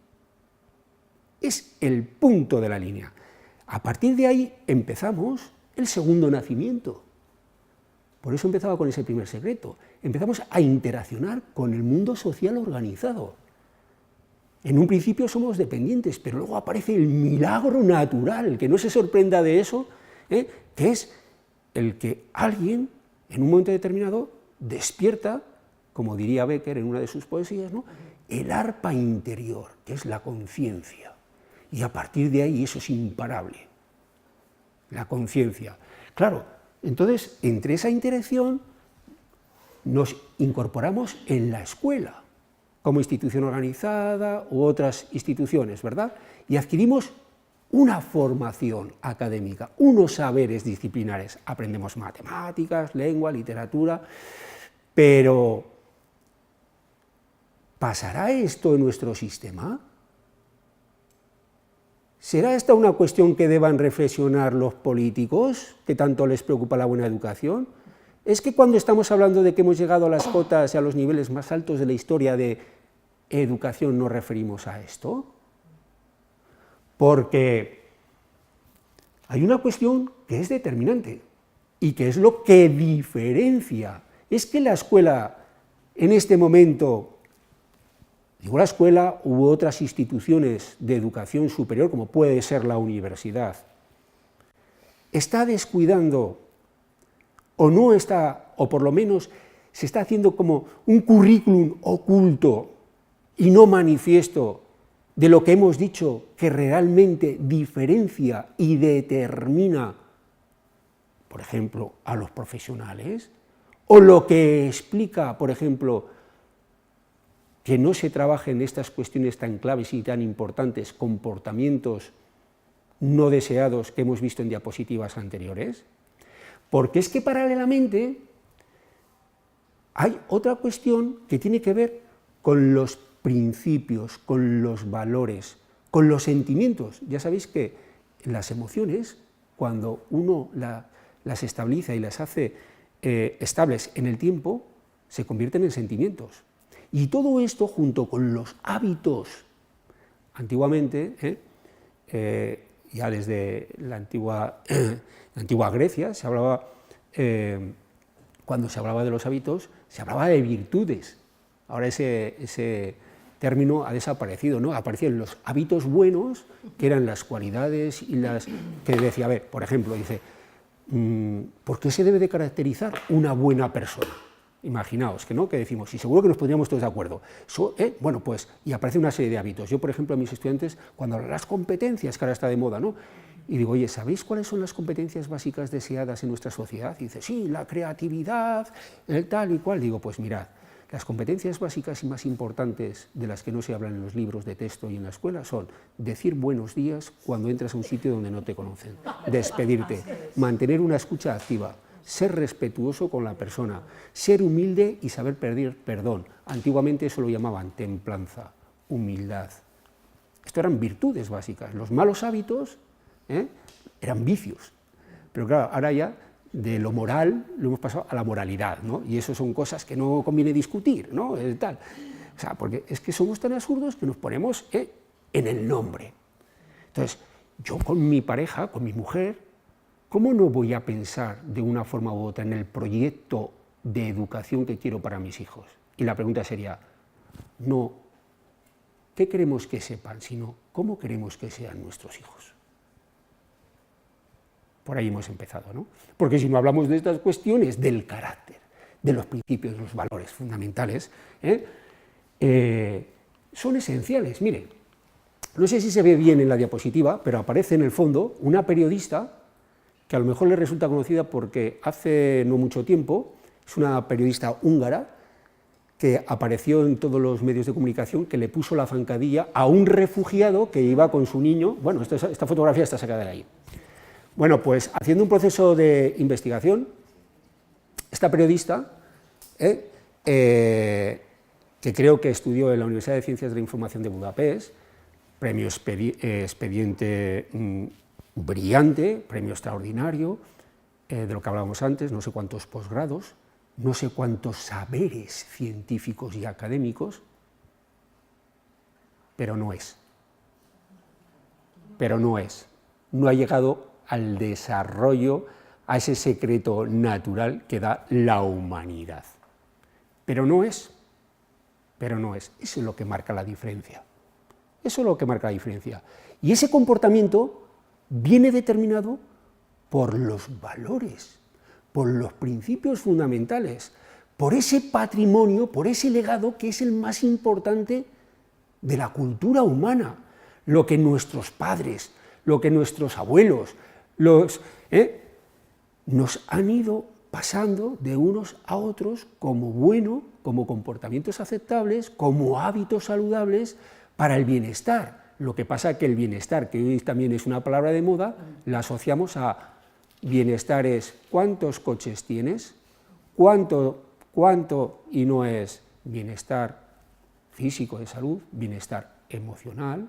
B: Es el punto de la línea. A partir de ahí empezamos el segundo nacimiento. Por eso empezaba con ese primer secreto. Empezamos a interaccionar con el mundo social organizado. En un principio somos dependientes, pero luego aparece el milagro natural, que no se sorprenda de eso, que es el que alguien, en un momento determinado, despierta, como diría Becker en una de sus poesías, ¿no?, el arpa interior, que es la conciencia. Y a partir de ahí eso es imparable, la conciencia. Claro, entonces, entre esa interacción nos incorporamos en la escuela, como institución organizada u otras instituciones, ¿verdad? Y adquirimos una formación académica, unos saberes disciplinares. Aprendemos matemáticas, lengua, literatura, pero ¿pasará esto en nuestro sistema? ¿Será esta una cuestión que deban reflexionar los políticos, que tanto les preocupa la buena educación? ¿Es que cuando estamos hablando de que hemos llegado a las cotas y a los niveles más altos de la historia de educación nos referimos a esto? Porque hay una cuestión que es determinante y que es lo que diferencia. Es que la escuela en este momento, digo la escuela u otras instituciones de educación superior, como puede ser la universidad, está descuidando o no está, o por lo menos se está haciendo como un currículum oculto y no manifiesto de lo que hemos dicho que realmente diferencia y determina, por ejemplo, a los profesionales, o lo que explica, por ejemplo, que no se trabaje en estas cuestiones tan claves y tan importantes, comportamientos no deseados que hemos visto en diapositivas anteriores. Porque es que paralelamente hay otra cuestión que tiene que ver con los principios, con los valores, con los sentimientos. Ya sabéis que las emociones, cuando uno las estabiliza y las hace estables en el tiempo, se convierten en sentimientos. Y todo esto junto con los hábitos. Antiguamente, ya desde la antigua Grecia, se hablaba, cuando se hablaba de los hábitos, se hablaba de virtudes. Ahora ese término ha desaparecido, ¿no? Aparecieron los hábitos buenos, que eran las cualidades y las que decía, a ver, por ejemplo, dice, ¿por qué se debe de caracterizar una buena persona? Imaginaos que no, que decimos, y seguro que nos pondríamos todos de acuerdo. Bueno, pues, y aparece una serie de hábitos. Yo, por ejemplo, a mis estudiantes, cuando hablo de las competencias, que ahora está de moda, ¿no? Y digo, oye, ¿sabéis cuáles son las competencias básicas deseadas en nuestra sociedad? Y dice, sí, la creatividad, el tal y cual. Digo, pues mirad, las competencias básicas y más importantes de las que no se hablan en los libros de texto y en la escuela son decir buenos días cuando entras a un sitio donde no te conocen, despedirte, mantener una escucha activa, ser respetuoso con la persona, ser humilde y saber pedir perdón. Antiguamente eso lo llamaban templanza, humildad. Esto eran virtudes básicas. Los malos hábitos eran vicios. Pero claro, ahora ya de lo moral lo hemos pasado a la moralidad, ¿no? Y eso son cosas que no conviene discutir, ¿no? Tal. O sea, porque es que somos tan absurdos que nos ponemos en el nombre. Entonces, yo con mi pareja, con mi mujer, ¿cómo no voy a pensar de una forma u otra en el proyecto de educación que quiero para mis hijos? Y la pregunta sería, no, ¿qué queremos que sepan? Sino, ¿cómo queremos que sean nuestros hijos? Por ahí hemos empezado, ¿no? Porque si no hablamos de estas cuestiones, del carácter, de los principios, de los valores fundamentales, son esenciales. Mire, no sé si se ve bien en la diapositiva, pero aparece en el fondo una periodista que a lo mejor le resulta conocida porque hace no mucho tiempo, es una periodista húngara que apareció en todos los medios de comunicación, que le puso la zancadilla a un refugiado que iba con su niño. Bueno, esta fotografía está sacada de ahí. Bueno, pues haciendo un proceso de investigación, esta periodista, que creo que estudió en la Universidad de Ciencias de la Información de Budapest, premio expediente brillante, premio extraordinario, de lo que hablábamos antes, no sé cuántos posgrados, no sé cuántos saberes científicos y académicos, pero no es. No ha llegado al desarrollo, a ese secreto natural que da la humanidad. Pero no es. Eso es lo que marca la diferencia. Eso es lo que marca la diferencia. Y ese comportamiento viene determinado por los valores, por los principios fundamentales, por ese patrimonio, por ese legado que es el más importante de la cultura humana, lo que nuestros padres, lo que nuestros abuelos, nos han ido pasando de unos a otros como bueno, como comportamientos aceptables, como hábitos saludables para el bienestar. Lo que pasa es que el bienestar, que hoy también es una palabra de moda, la asociamos a bienestar es cuántos coches tienes, cuánto, y no es bienestar físico de salud, bienestar emocional,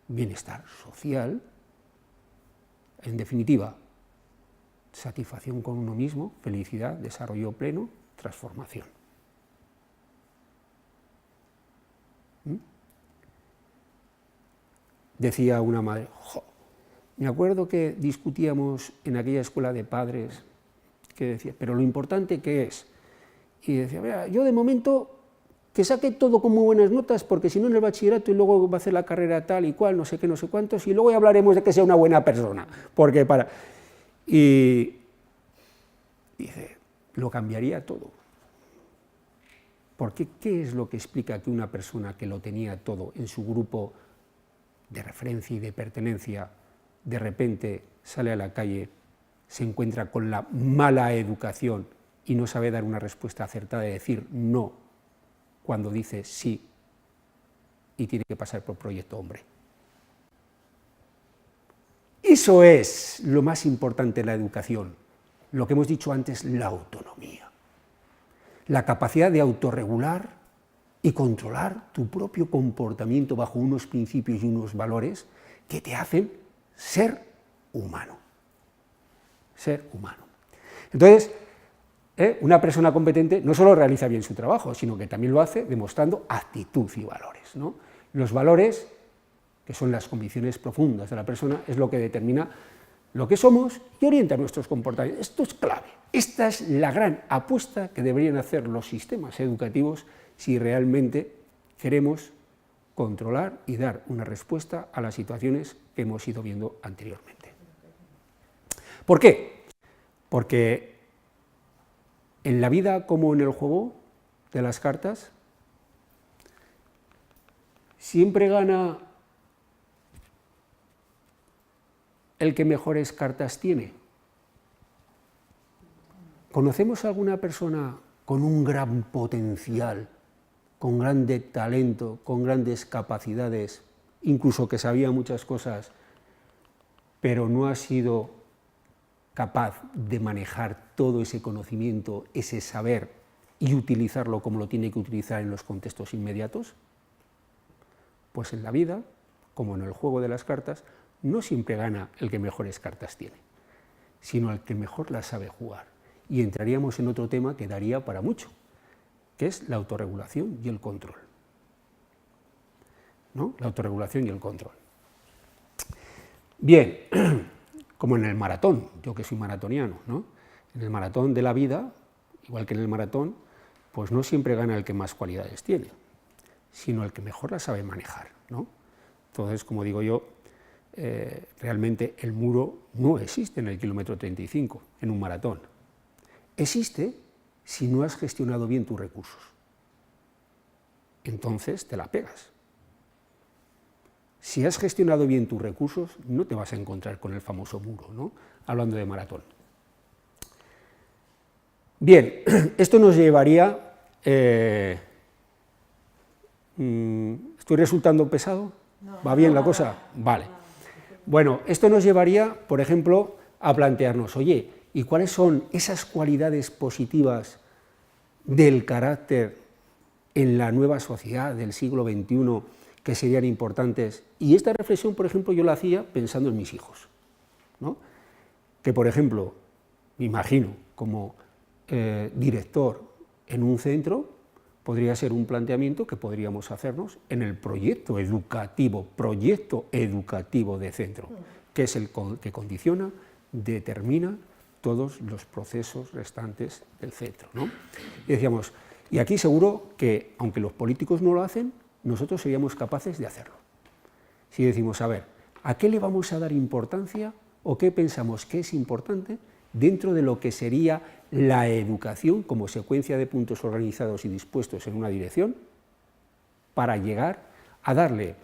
B: bienestar social. En definitiva, satisfacción con uno mismo, felicidad, desarrollo pleno, transformación. Decía una madre, me acuerdo que discutíamos en aquella escuela de padres, que decía, pero lo importante ¿qué es? Y decía, mira, yo de momento que saque todo con muy buenas notas, porque si no en el bachillerato y luego va a hacer la carrera tal y cual, no sé qué, no sé cuántos, y luego ya hablaremos de que sea una buena persona, porque para... Y dice, lo cambiaría todo. Porque ¿qué es lo que explica que una persona que lo tenía todo en su grupo de referencia y de pertenencia, de repente sale a la calle, se encuentra con la mala educación y no sabe dar una respuesta acertada de decir no cuando dice sí y tiene que pasar por proyecto hombre? Eso es lo más importante en la educación, lo que hemos dicho antes, la autonomía, la capacidad de autorregular y controlar tu propio comportamiento bajo unos principios y unos valores que te hacen ser humano. Ser humano. Entonces, una persona competente no solo realiza bien su trabajo, sino que también lo hace demostrando actitud y valores, ¿no? Los valores, que son las convicciones profundas de la persona, es lo que determina lo que somos y orienta nuestros comportamientos. Esto es clave. Esta es la gran apuesta que deberían hacer los sistemas educativos si realmente queremos controlar y dar una respuesta a las situaciones que hemos ido viendo anteriormente. ¿Por qué? Porque En la vida como en el juego de las cartas, siempre gana el que mejores cartas tiene. ¿Conocemos a alguna persona con un gran potencial, con grande talento, con grandes capacidades, incluso que sabía muchas cosas, pero no ha sido capaz de manejar todo ese conocimiento, ese saber y utilizarlo como lo tiene que utilizar en los contextos inmediatos? Pues en la vida, como en el juego de las cartas, no siempre gana el que mejores cartas tiene, sino el que mejor las sabe jugar. Y entraríamos en otro tema que daría para mucho, que es la autorregulación y el control. ¿No? La autorregulación y el control. Bien, como en el maratón, yo que soy maratoniano, ¿no? En el maratón de la vida, igual que en el maratón, pues no siempre gana el que más cualidades tiene, sino el que mejor las sabe manejar, ¿no? Entonces, como digo yo, realmente el muro no existe en el kilómetro 35, en un maratón. Existe si no has gestionado bien tus recursos. Entonces te la pegas. Si has gestionado bien tus recursos, no te vas a encontrar con el famoso muro, ¿no? Hablando de maratón. Bien, esto nos llevaría... ¿Estoy resultando pesado? ¿Va bien la cosa? Vale. Bueno, esto nos llevaría, por ejemplo, a plantearnos, oye, ¿y cuáles son esas cualidades positivas del carácter en la nueva sociedad del siglo XXI que serían importantes? Y esta reflexión, por ejemplo, yo la hacía pensando en mis hijos, ¿no? Que, por ejemplo, me imagino como director en un centro, podría ser un planteamiento que podríamos hacernos en el proyecto educativo de centro, que es el que condiciona, determina todos los procesos restantes del centro, ¿no? Y decíamos, y aquí seguro que, aunque los políticos no lo hacen, nosotros seríamos capaces de hacerlo. Si decimos, a ver, ¿a qué le vamos a dar importancia o qué pensamos que es importante dentro de lo que sería la educación como secuencia de puntos organizados y dispuestos en una dirección para llegar a darle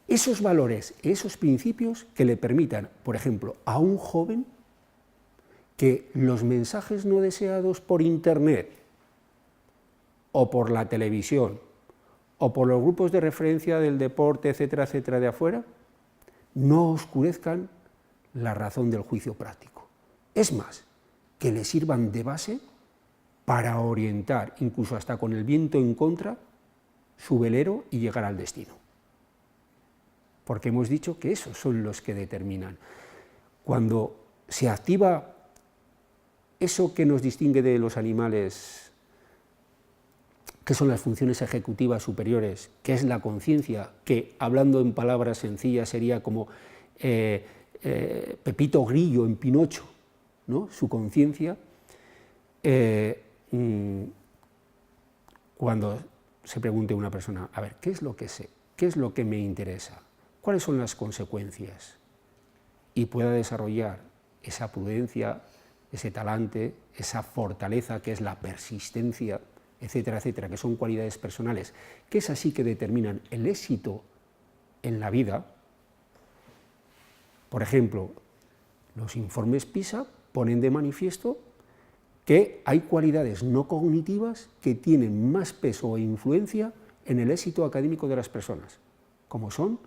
B: esos valores, esos principios que le permitan, por ejemplo, a un joven que los mensajes no deseados por Internet o por la televisión o por los grupos de referencia del deporte, etcétera, etcétera, de afuera, no oscurezcan la razón del juicio práctico. Es más, que le sirvan de base para orientar, incluso hasta con el viento en contra, su velero y llegar al destino. Porque hemos dicho que esos son los que determinan. Cuando se activa eso que nos distingue de los animales, que son las funciones ejecutivas superiores, que es la conciencia, que hablando en palabras sencillas sería como Pepito Grillo en Pinocho, ¿no? Su conciencia, cuando se pregunte a una persona, a ver, ¿qué es lo que sé? ¿Qué es lo que me interesa? ¿Cuáles son las consecuencias? Y pueda desarrollar esa prudencia, ese talante, esa fortaleza que es la persistencia, etcétera, etcétera, que son cualidades personales, que es así que determinan el éxito en la vida. Por ejemplo, los informes PISA ponen de manifiesto que hay cualidades no cognitivas que tienen más peso e influencia en el éxito académico de las personas, como son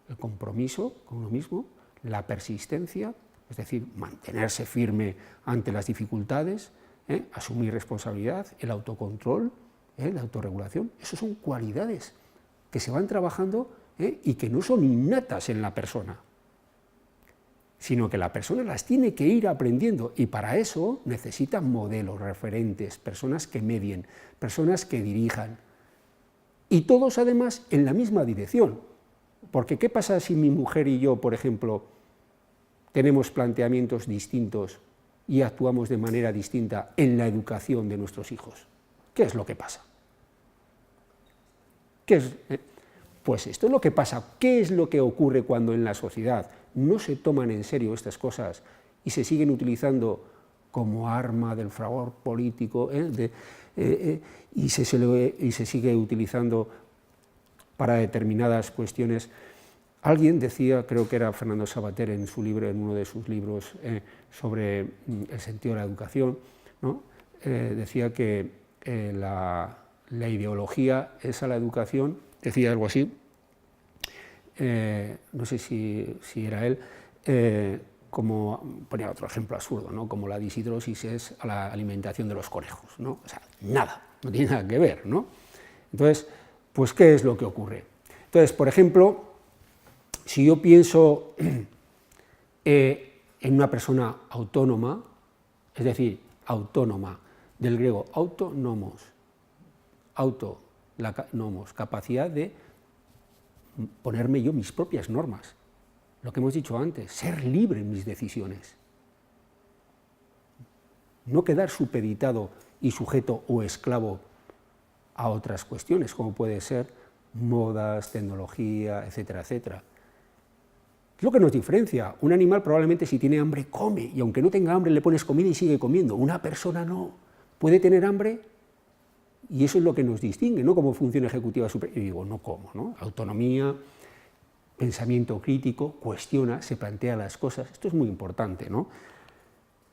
B: el compromiso con uno mismo, la persistencia, es decir, mantenerse firme ante las dificultades, asumir responsabilidad, el autocontrol, la autorregulación. Esas son cualidades que se van trabajando y que no son innatas en la persona, sino que la persona las tiene que ir aprendiendo, y para eso necesita modelos, referentes, personas que medien, personas que dirijan, y todos además en la misma dirección. Porque ¿qué pasa si mi mujer y yo, por ejemplo, tenemos planteamientos distintos y actuamos de manera distinta en la educación de nuestros hijos? ¿Qué es lo que pasa? Pues esto es lo que pasa. ¿Qué es lo que ocurre cuando en la sociedad no se toman en serio estas cosas y se siguen utilizando como arma del fragor político, y se sigue utilizando para determinadas cuestiones. Alguien decía, creo que era Fernando Savater en su libro, en uno de sus libros sobre el sentido de la educación, ¿no? Decía que la ideología es a la educación, decía algo así, no sé si era él, como ponía otro ejemplo absurdo, ¿no? Como la deshidrosis es a la alimentación de los conejos, ¿no? O sea, nada, no tiene nada que ver, ¿no? Entonces, pues, ¿qué es lo que ocurre? Entonces, por ejemplo, si yo pienso en una persona autónoma, es decir, autónoma, del griego autonomos, capacidad de ponerme yo mis propias normas, lo que hemos dicho antes, ser libre en mis decisiones, no quedar supeditado y sujeto o esclavo a otras cuestiones, como puede ser modas, tecnología, etcétera, etcétera. Es lo que nos diferencia. Un animal probablemente si tiene hambre come, y aunque no tenga hambre le pones comida y sigue comiendo. Una persona no, puede tener hambre y eso es lo que nos distingue, ¿no? Como función ejecutiva superior. Y digo, no como, ¿no? Autonomía, pensamiento crítico, cuestiona, se plantea las cosas, esto es muy importante, ¿no?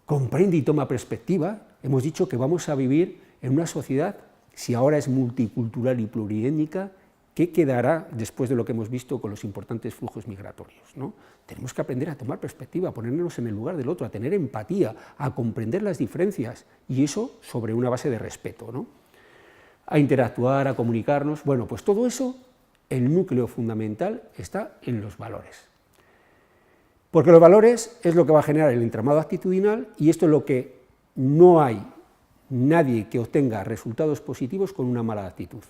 B: Comprende y toma perspectiva. Hemos dicho que vamos a vivir en una sociedad, si ahora es multicultural y pluriétnica, ¿qué quedará después de lo que hemos visto con los importantes flujos migratorios, ¿no? Tenemos que aprender a tomar perspectiva, a ponernos en el lugar del otro, a tener empatía, a comprender las diferencias, y eso sobre una base de respeto, ¿no? A interactuar, a comunicarnos. Bueno, pues todo eso, el núcleo fundamental está en los valores. Porque los valores es lo que va a generar el entramado actitudinal, y esto es lo que no hay nadie que obtenga resultados positivos con una mala actitud.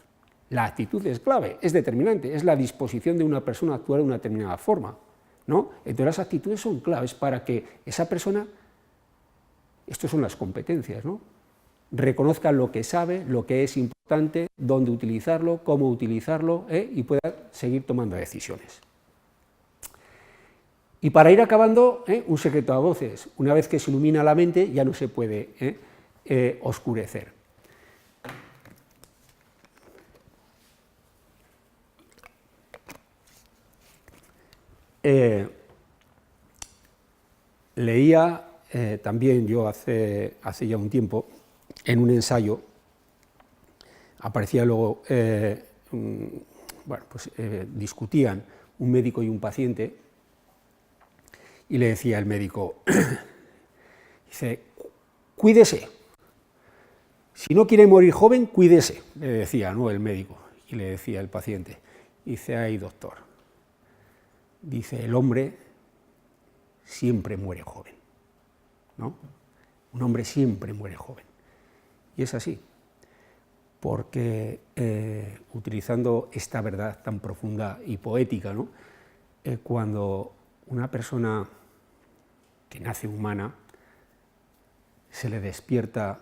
B: La actitud es clave, es determinante, es la disposición de una persona a actuar de una determinada forma, ¿no? Entonces las actitudes son claves para que esa persona, estas son las competencias, ¿no?, reconozca lo que sabe, lo que es importante, dónde utilizarlo, cómo utilizarlo, y pueda seguir tomando decisiones. Y para ir acabando, un secreto a voces: una vez que se ilumina la mente ya no se puede oscurecer. Leía también yo hace ya un tiempo, en un ensayo, aparecía luego, discutían un médico y un paciente, y le decía el médico, dice, cuídese, si no quiere morir joven, cuídese, le decía, ¿no?, el médico, y le decía el paciente, dice, ay, doctor, dice, el hombre siempre muere joven, ¿no? Un hombre siempre muere joven. Y es así, porque utilizando esta verdad tan profunda y poética, ¿no?, cuando una persona que nace humana se le despierta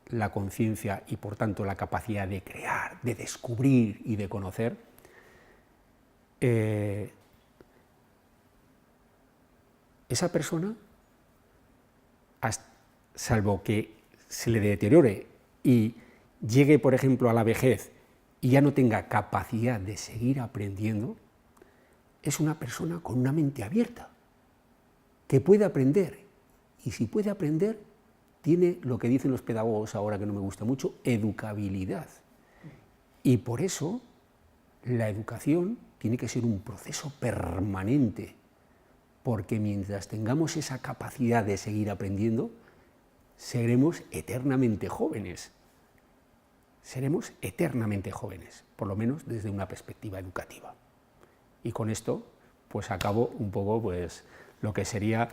B: la conciencia y por tanto la capacidad de crear, de descubrir y de conocer, esa persona, salvo que se le deteriore y llegue, por ejemplo, a la vejez y ya no tenga capacidad de seguir aprendiendo, es una persona con una mente abierta, que puede aprender, y si puede aprender, tiene lo que dicen los pedagogos ahora, que no me gusta mucho, educabilidad. Y por eso la educación tiene que ser un proceso permanente, porque mientras tengamos esa capacidad de seguir aprendiendo, seremos eternamente jóvenes. Seremos eternamente jóvenes, por lo menos desde una perspectiva educativa. Y con esto, pues acabo un poco pues, lo que sería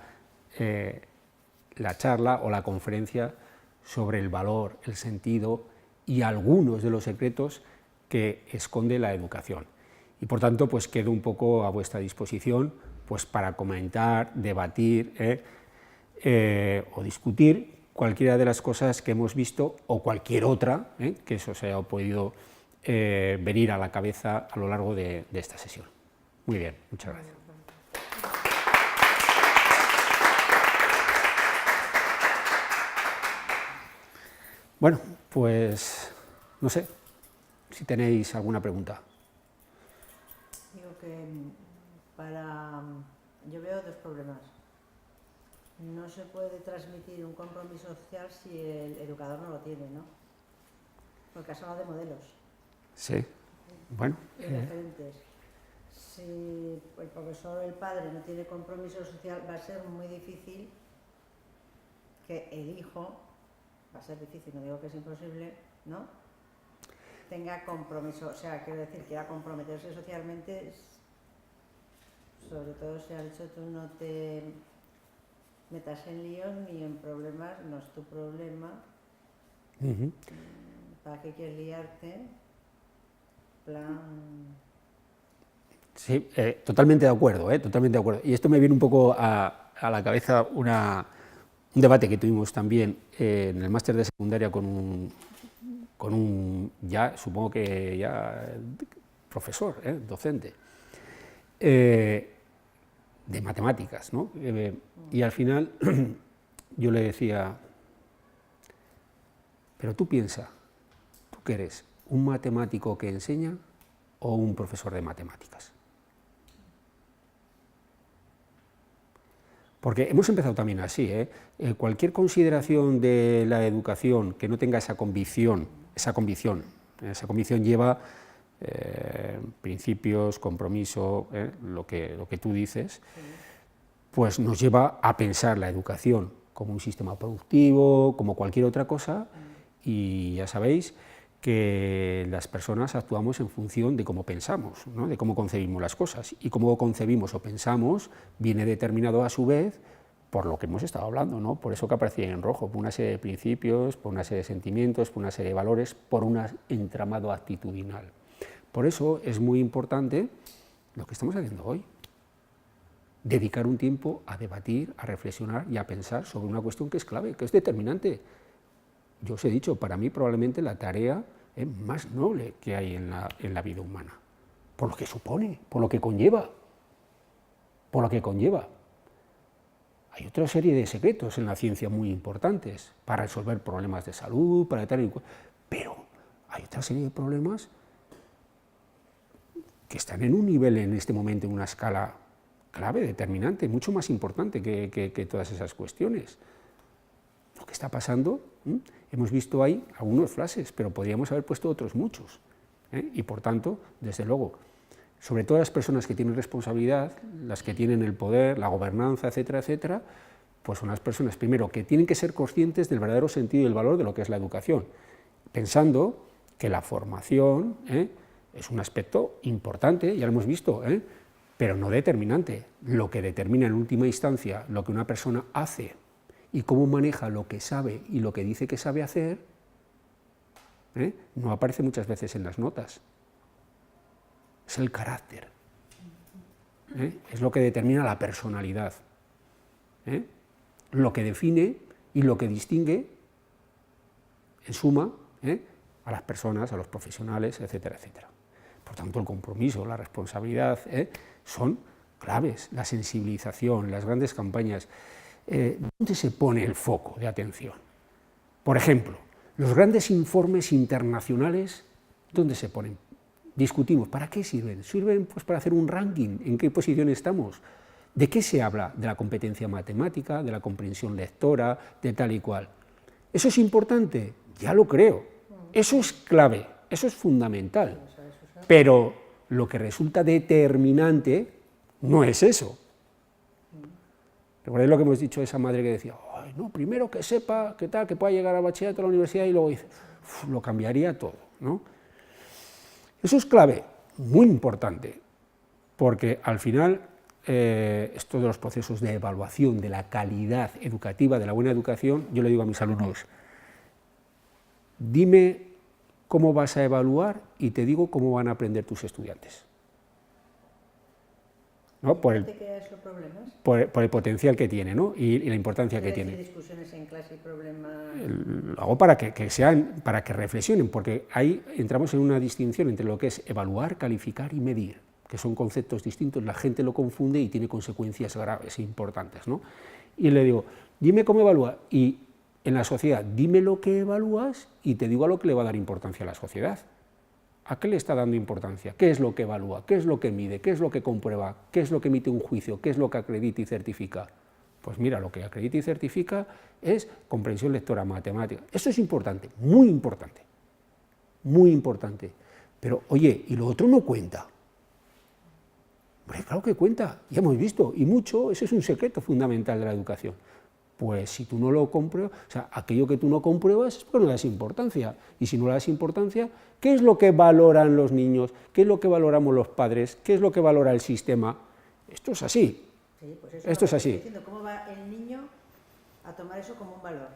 B: la charla o la conferencia sobre el valor, el sentido y algunos de los secretos que esconde la educación. Y por tanto, pues quedo un poco a vuestra disposición pues, para comentar, debatir o discutir cualquiera de las cosas que hemos visto o cualquier otra que eso se haya podido venir a la cabeza a lo largo de esta sesión. Muy bien, muchas gracias. Bueno, pues no sé si tenéis alguna pregunta.
C: Digo que yo veo dos problemas. No se puede transmitir un compromiso social si el educador no lo tiene, ¿no? Porque has hablado de modelos.
B: Sí, bueno.
C: Y referentes. Si el profesor o el padre no tiene compromiso social, va a ser muy difícil que el hijo, va a ser difícil, no digo que es imposible, ¿no?, tenga compromiso, o sea, quiero decir, quiera comprometerse socialmente, sobre todo si ha dicho tú no te metas en líos ni en problemas, no es tu problema. ¿Para qué quieres liarte? Plan...
B: Sí, totalmente de acuerdo, totalmente de acuerdo. Y esto me viene un poco a la cabeza un debate que tuvimos también en el máster de secundaria con un ya, supongo que ya profesor, docente, de matemáticas, ¿no? Y al final yo le decía, pero tú piensa, ¿tú qué eres? ¿Un matemático que enseña o un profesor de matemáticas? Porque hemos empezado también así, cualquier consideración de la educación que no tenga esa convicción lleva principios, compromiso, lo que tú dices, pues nos lleva a pensar la educación como un sistema productivo, como cualquier otra cosa, y ya sabéis que las personas actuamos en función de cómo pensamos, ¿no?, de cómo concebimos las cosas, y cómo concebimos o pensamos viene determinado a su vez por lo que hemos estado hablando, ¿no?, por eso que aparecía en rojo, por una serie de principios, por una serie de sentimientos, por una serie de valores, por un entramado actitudinal. Por eso es muy importante lo que estamos haciendo hoy, dedicar un tiempo a debatir, a reflexionar y a pensar sobre una cuestión que es clave, que es determinante. Yo os he dicho, para mí probablemente la tarea más noble que hay en la vida humana, por lo que supone, por lo que conlleva, Hay otra serie de secretos en la ciencia muy importantes para resolver problemas de salud, para tal y cual, pero hay otra serie de problemas que están en un nivel en este momento, en una escala clave, determinante, mucho más importante que todas esas cuestiones. Lo que está pasando, hemos visto ahí algunos flashes, pero podríamos haber puesto otros muchos, y por tanto, desde luego, sobre todo las personas que tienen responsabilidad, las que tienen el poder, la gobernanza, etcétera, etcétera, pues son las personas, primero, que tienen que ser conscientes del verdadero sentido y el valor de lo que es la educación, pensando que la formación es un aspecto importante, ya lo hemos visto, pero no determinante. Lo que determina en última instancia lo que una persona hace y cómo maneja lo que sabe y lo que dice que sabe hacer, no aparece muchas veces en las notas. Es el carácter, es lo que determina la personalidad, lo que define y lo que distingue, en suma, a las personas, a los profesionales, etcétera, etcétera. Por tanto, el compromiso, la responsabilidad son claves, la sensibilización, las grandes campañas. ¿Dónde se pone el foco de atención? Por ejemplo, los grandes informes internacionales, ¿dónde se ponen? Discutimos, ¿para qué sirven? Sirven pues para hacer un ranking, ¿en qué posición estamos? ¿De qué se habla? De la competencia matemática, de la comprensión lectora, de tal y cual. ¿Eso es importante? Ya lo creo. Eso es clave, eso es fundamental. Pero lo que resulta determinante no es eso. ¿Recordáis lo que hemos dicho de esa madre que decía, ay, no, primero que sepa, que tal, que pueda llegar al bachillerato a la universidad y luego dice, lo cambiaría todo, ¿no? Eso es clave, muy importante, porque al final esto de los procesos de evaluación de la calidad educativa, de la buena educación, yo le digo a mis alumnos, dime cómo vas a evaluar y te digo cómo van a aprender tus estudiantes. ¿No? Por el potencial que tiene, ¿no? y la importancia que tiene.
C: Discusiones en clase y problemas...
B: Lo hago para que reflexionen, porque ahí entramos en una distinción entre lo que es evaluar, calificar y medir, que son conceptos distintos, la gente lo confunde y tiene consecuencias graves e importantes, ¿no? Y le digo, dime cómo evalúa, y en la sociedad, dime lo que evalúas y te digo a lo que le va a dar importancia a la sociedad. ¿A qué le está dando importancia? ¿Qué es lo que evalúa? ¿Qué es lo que mide? ¿Qué es lo que comprueba? ¿Qué es lo que emite un juicio? ¿Qué es lo que acredita y certifica? Pues mira, lo que acredita y certifica es comprensión lectora, matemática. Eso es importante, muy importante, muy importante. Pero, oye, ¿y lo otro no cuenta? Hombre, claro que cuenta, ya hemos visto, y mucho, ese es un secreto fundamental de la educación. Pues si tú no lo compruebas, o sea, aquello que tú no compruebas es porque no le das importancia, y si no le das importancia, ¿qué es lo que valoran los niños? ¿Qué es lo que valoramos los padres? ¿Qué es lo que valora el sistema? Esto es así.
C: Sí, pues eso
B: Esto es así.
C: Diciendo, ¿cómo va el niño a tomar eso como un valor?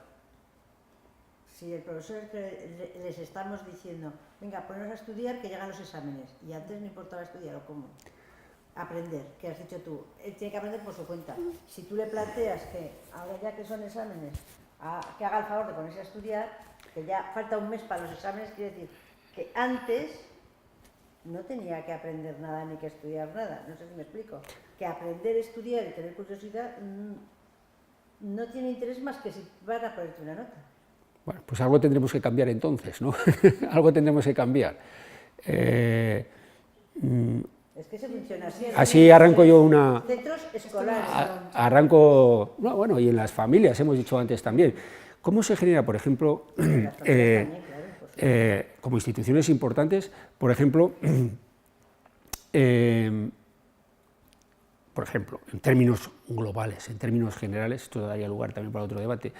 C: Si el profesor les estamos diciendo, venga, poneros a estudiar que llegan los exámenes, y antes no importaba estudiar o cómo. Aprender, que has dicho tú, él tiene que aprender por su cuenta. Si tú le planteas que ahora ya que son exámenes, que haga el favor de ponerse a estudiar, que ya falta un mes para los exámenes, quiere decir que antes no tenía que aprender nada ni que estudiar nada, no sé si me explico. Que aprender, estudiar y tener curiosidad no tiene interés más que si van a ponerte una nota.
B: Bueno, pues algo tendremos que cambiar entonces, ¿no? Algo tendremos que cambiar.
C: Es que se funciona así.
B: Así arranco yo una...
C: Centros escolares.
B: Arranco, bueno, y en las familias, hemos dicho antes también. ¿Cómo se genera, por ejemplo, como instituciones importantes, por ejemplo, en términos globales, en términos generales, esto daría lugar también para otro debate,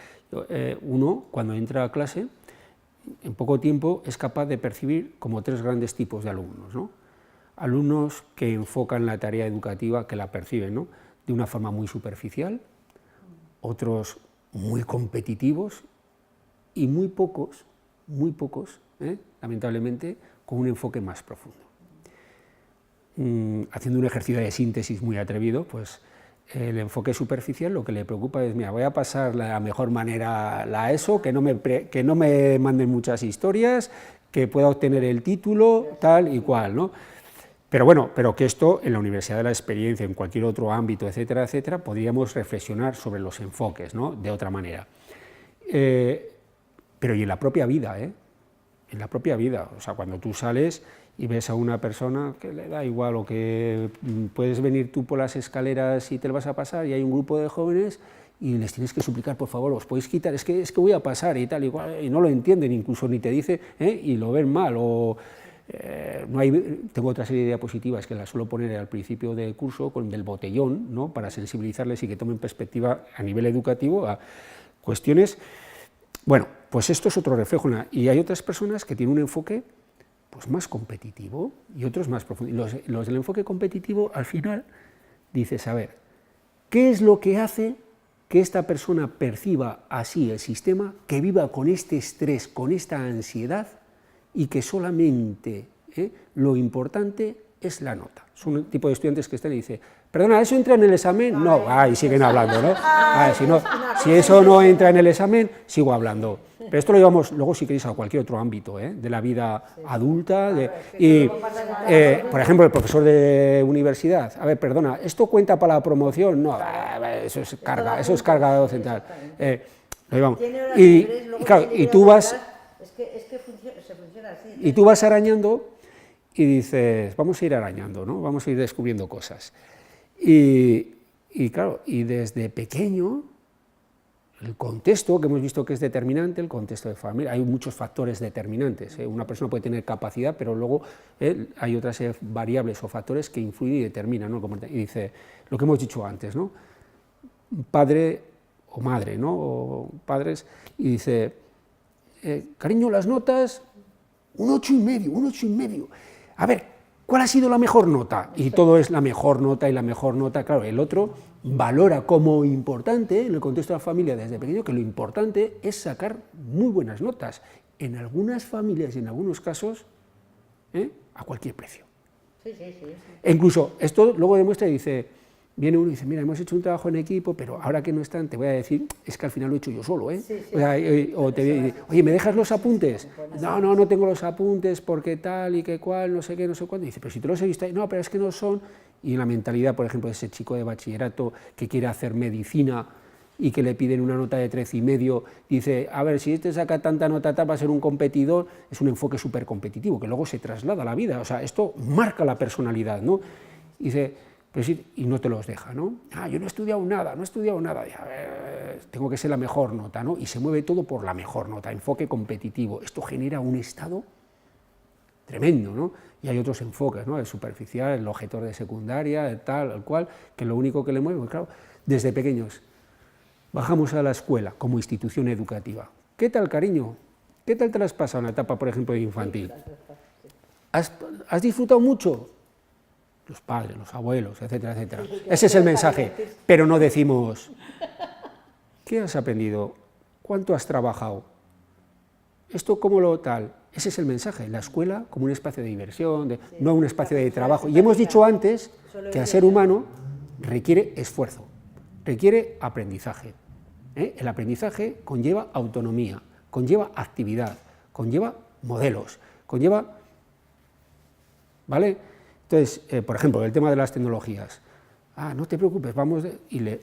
B: uno, cuando entra a clase, en poco tiempo es capaz de percibir como tres grandes tipos de alumnos, ¿no? Alumnos que enfocan la tarea educativa, que la perciben, ¿no?, de una forma muy superficial, otros muy competitivos y muy pocos, lamentablemente, con un enfoque más profundo. Haciendo un ejercicio de síntesis muy atrevido, pues el enfoque superficial lo que le preocupa es, mira, voy a pasar la mejor manera la ESO, que no me manden muchas historias, que pueda obtener el título, tal y cual, ¿no? Pero bueno, pero que esto en la Universidad de la Experiencia, en cualquier otro ámbito, etcétera, etcétera, podríamos reflexionar sobre los enfoques, ¿no?, de otra manera. Pero y en la propia vida, en la propia vida, o sea, cuando tú sales y ves a una persona que le da igual, o que puedes venir tú por las escaleras y te lo vas a pasar y hay un grupo de jóvenes y les tienes que suplicar, por favor, os podéis quitar, es que voy a pasar y tal, y no lo entienden, incluso ni te dice, y lo ven mal, o... tengo otra serie de diapositivas que las suelo poner al principio del curso con del botellón, ¿no?, para sensibilizarles y que tomen perspectiva a nivel educativo a cuestiones. Bueno, pues esto es otro reflejo, y hay otras personas que tienen un enfoque pues más competitivo y otros más profundo. Los del enfoque competitivo, al final, dices, a ver, ¿qué es lo que hace que esta persona perciba así el sistema, que viva con este estrés, con esta ansiedad, y que solamente lo importante es la nota? Son un tipo de estudiantes que están y dicen, perdona, ¿eso entra en el examen? No, y siguen hablando, ¿no? Si eso no entra en el examen, sigo hablando. Pero esto lo llevamos luego, si queréis, a cualquier otro ámbito, de la vida adulta. Por ejemplo, el profesor de universidad, a ver, perdona, ¿esto cuenta para la promoción? No, eso es carga docental. Lo llevamos. Y claro, y tú vas...
C: se funciona así.
B: Y tú vas arañando y dices, vamos a ir arañando, ¿no?, vamos a ir descubriendo cosas. Y claro, y desde pequeño, el contexto, que hemos visto que es determinante, el contexto de familia, hay muchos factores determinantes. Una persona puede tener capacidad, pero luego hay otras variables o factores que influyen y determinan, ¿no?, y dice, lo que hemos dicho antes, ¿no?, padre o madre, ¿no?, o padres, y dice, cariño, las notas, un 8,5, a ver, ¿cuál ha sido la mejor nota? Y todo es la mejor nota y la mejor nota. Claro, el otro valora como importante, en el contexto de la familia desde pequeño, que lo importante es sacar muy buenas notas. En algunas familias y en algunos casos, a cualquier precio.
C: Sí.
B: E incluso esto luego demuestra y dice, viene uno y dice, mira, hemos hecho un trabajo en equipo, pero ahora que no están, te voy a decir, es que al final lo he hecho yo solo,
C: Sí.
B: O te dice, oye, ¿me dejas los apuntes? No tengo los apuntes porque tal y que cual, no sé qué, no sé cuándo. Y dice, pero si te los he visto ahí, no, pero es que no son. Y en la mentalidad, por ejemplo, de ese chico de bachillerato que quiere hacer medicina y que le piden una nota de 13,5, dice, a ver, si este saca tanta nota tal, va a ser un competidor, es un enfoque súper competitivo, que luego se traslada a la vida, o sea, esto marca la personalidad, ¿no? Y dice, pues sí, y no te los deja, ¿no? Ah, yo no he estudiado nada, a ver, tengo que ser la mejor nota, ¿no? Y se mueve todo por la mejor nota, enfoque competitivo, esto genera un estado tremendo, ¿no? Y hay otros enfoques, ¿no? El superficial, el objetor de secundaria, el tal, el cual, que lo único que le mueve, pues claro, desde pequeños, bajamos a la escuela como institución educativa. ¿Qué tal, cariño? ¿Qué tal te la has pasado en la etapa, por ejemplo, de infantil? ¿Has disfrutado mucho? Los padres, los abuelos, etcétera, etcétera. Ese es el mensaje, pero no decimos, ¿qué has aprendido? ¿Cuánto has trabajado? ¿Esto cómo lo tal? Ese es el mensaje, la escuela como un espacio de diversión, no un espacio de trabajo. Y hemos dicho antes que al ser humano requiere esfuerzo, requiere aprendizaje. El aprendizaje conlleva autonomía, conlleva actividad, conlleva modelos, conlleva... ¿Vale? Entonces, por ejemplo, el tema de las tecnologías. Ah, no te preocupes, vamos...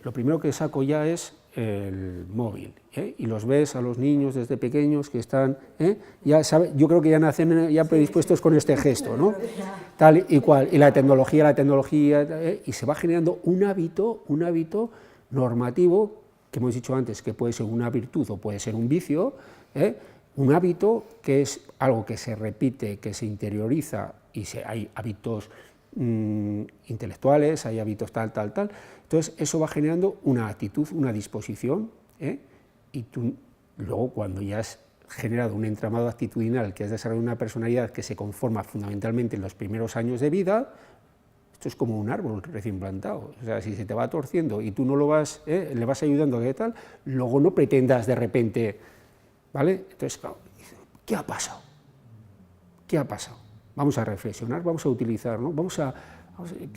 B: lo primero que saco ya es el móvil, y los ves a los niños desde pequeños que están, ya sabe, yo creo que ya nacen ya predispuestos con este gesto, ¿no? Tal y cual, y la tecnología, y se va generando un hábito normativo, que hemos dicho antes, que puede ser una virtud o puede ser un vicio, un hábito que es algo que se repite, que se interioriza, y hay hábitos intelectuales, hay hábitos tal, entonces eso va generando una actitud, una disposición, y tú luego cuando ya has generado un entramado actitudinal, que has desarrollado una personalidad que se conforma fundamentalmente en los primeros años de vida, esto es como un árbol recién plantado, o sea, si se te va torciendo y tú no lo vas, le vas ayudando a qué tal, luego no pretendas de repente, ¿vale? Entonces, claro, ¿qué ha pasado? ¿Qué ha pasado? Vamos a reflexionar, vamos a utilizar, ¿no?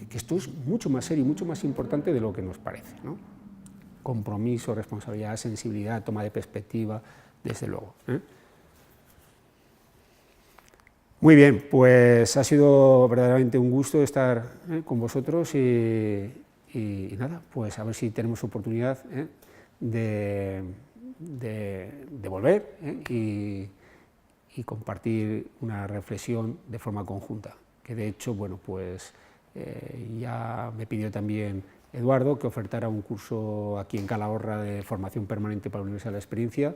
B: Que esto es mucho más serio y mucho más importante de lo que nos parece, ¿no? Compromiso, responsabilidad, sensibilidad, toma de perspectiva, desde luego. Muy bien, pues ha sido verdaderamente un gusto estar con vosotros y nada, pues a ver si tenemos oportunidad de volver y compartir una reflexión de forma conjunta, que de hecho, bueno, pues ya me pidió también Eduardo que ofertara un curso aquí en Calahorra de formación permanente para la Universidad de la Experiencia,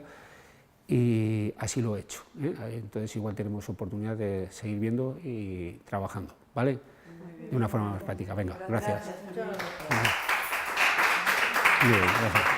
B: y así lo he hecho, entonces igual tenemos oportunidad de seguir viendo y trabajando, ¿vale? De una forma más práctica. Venga, gracias. Bien, gracias.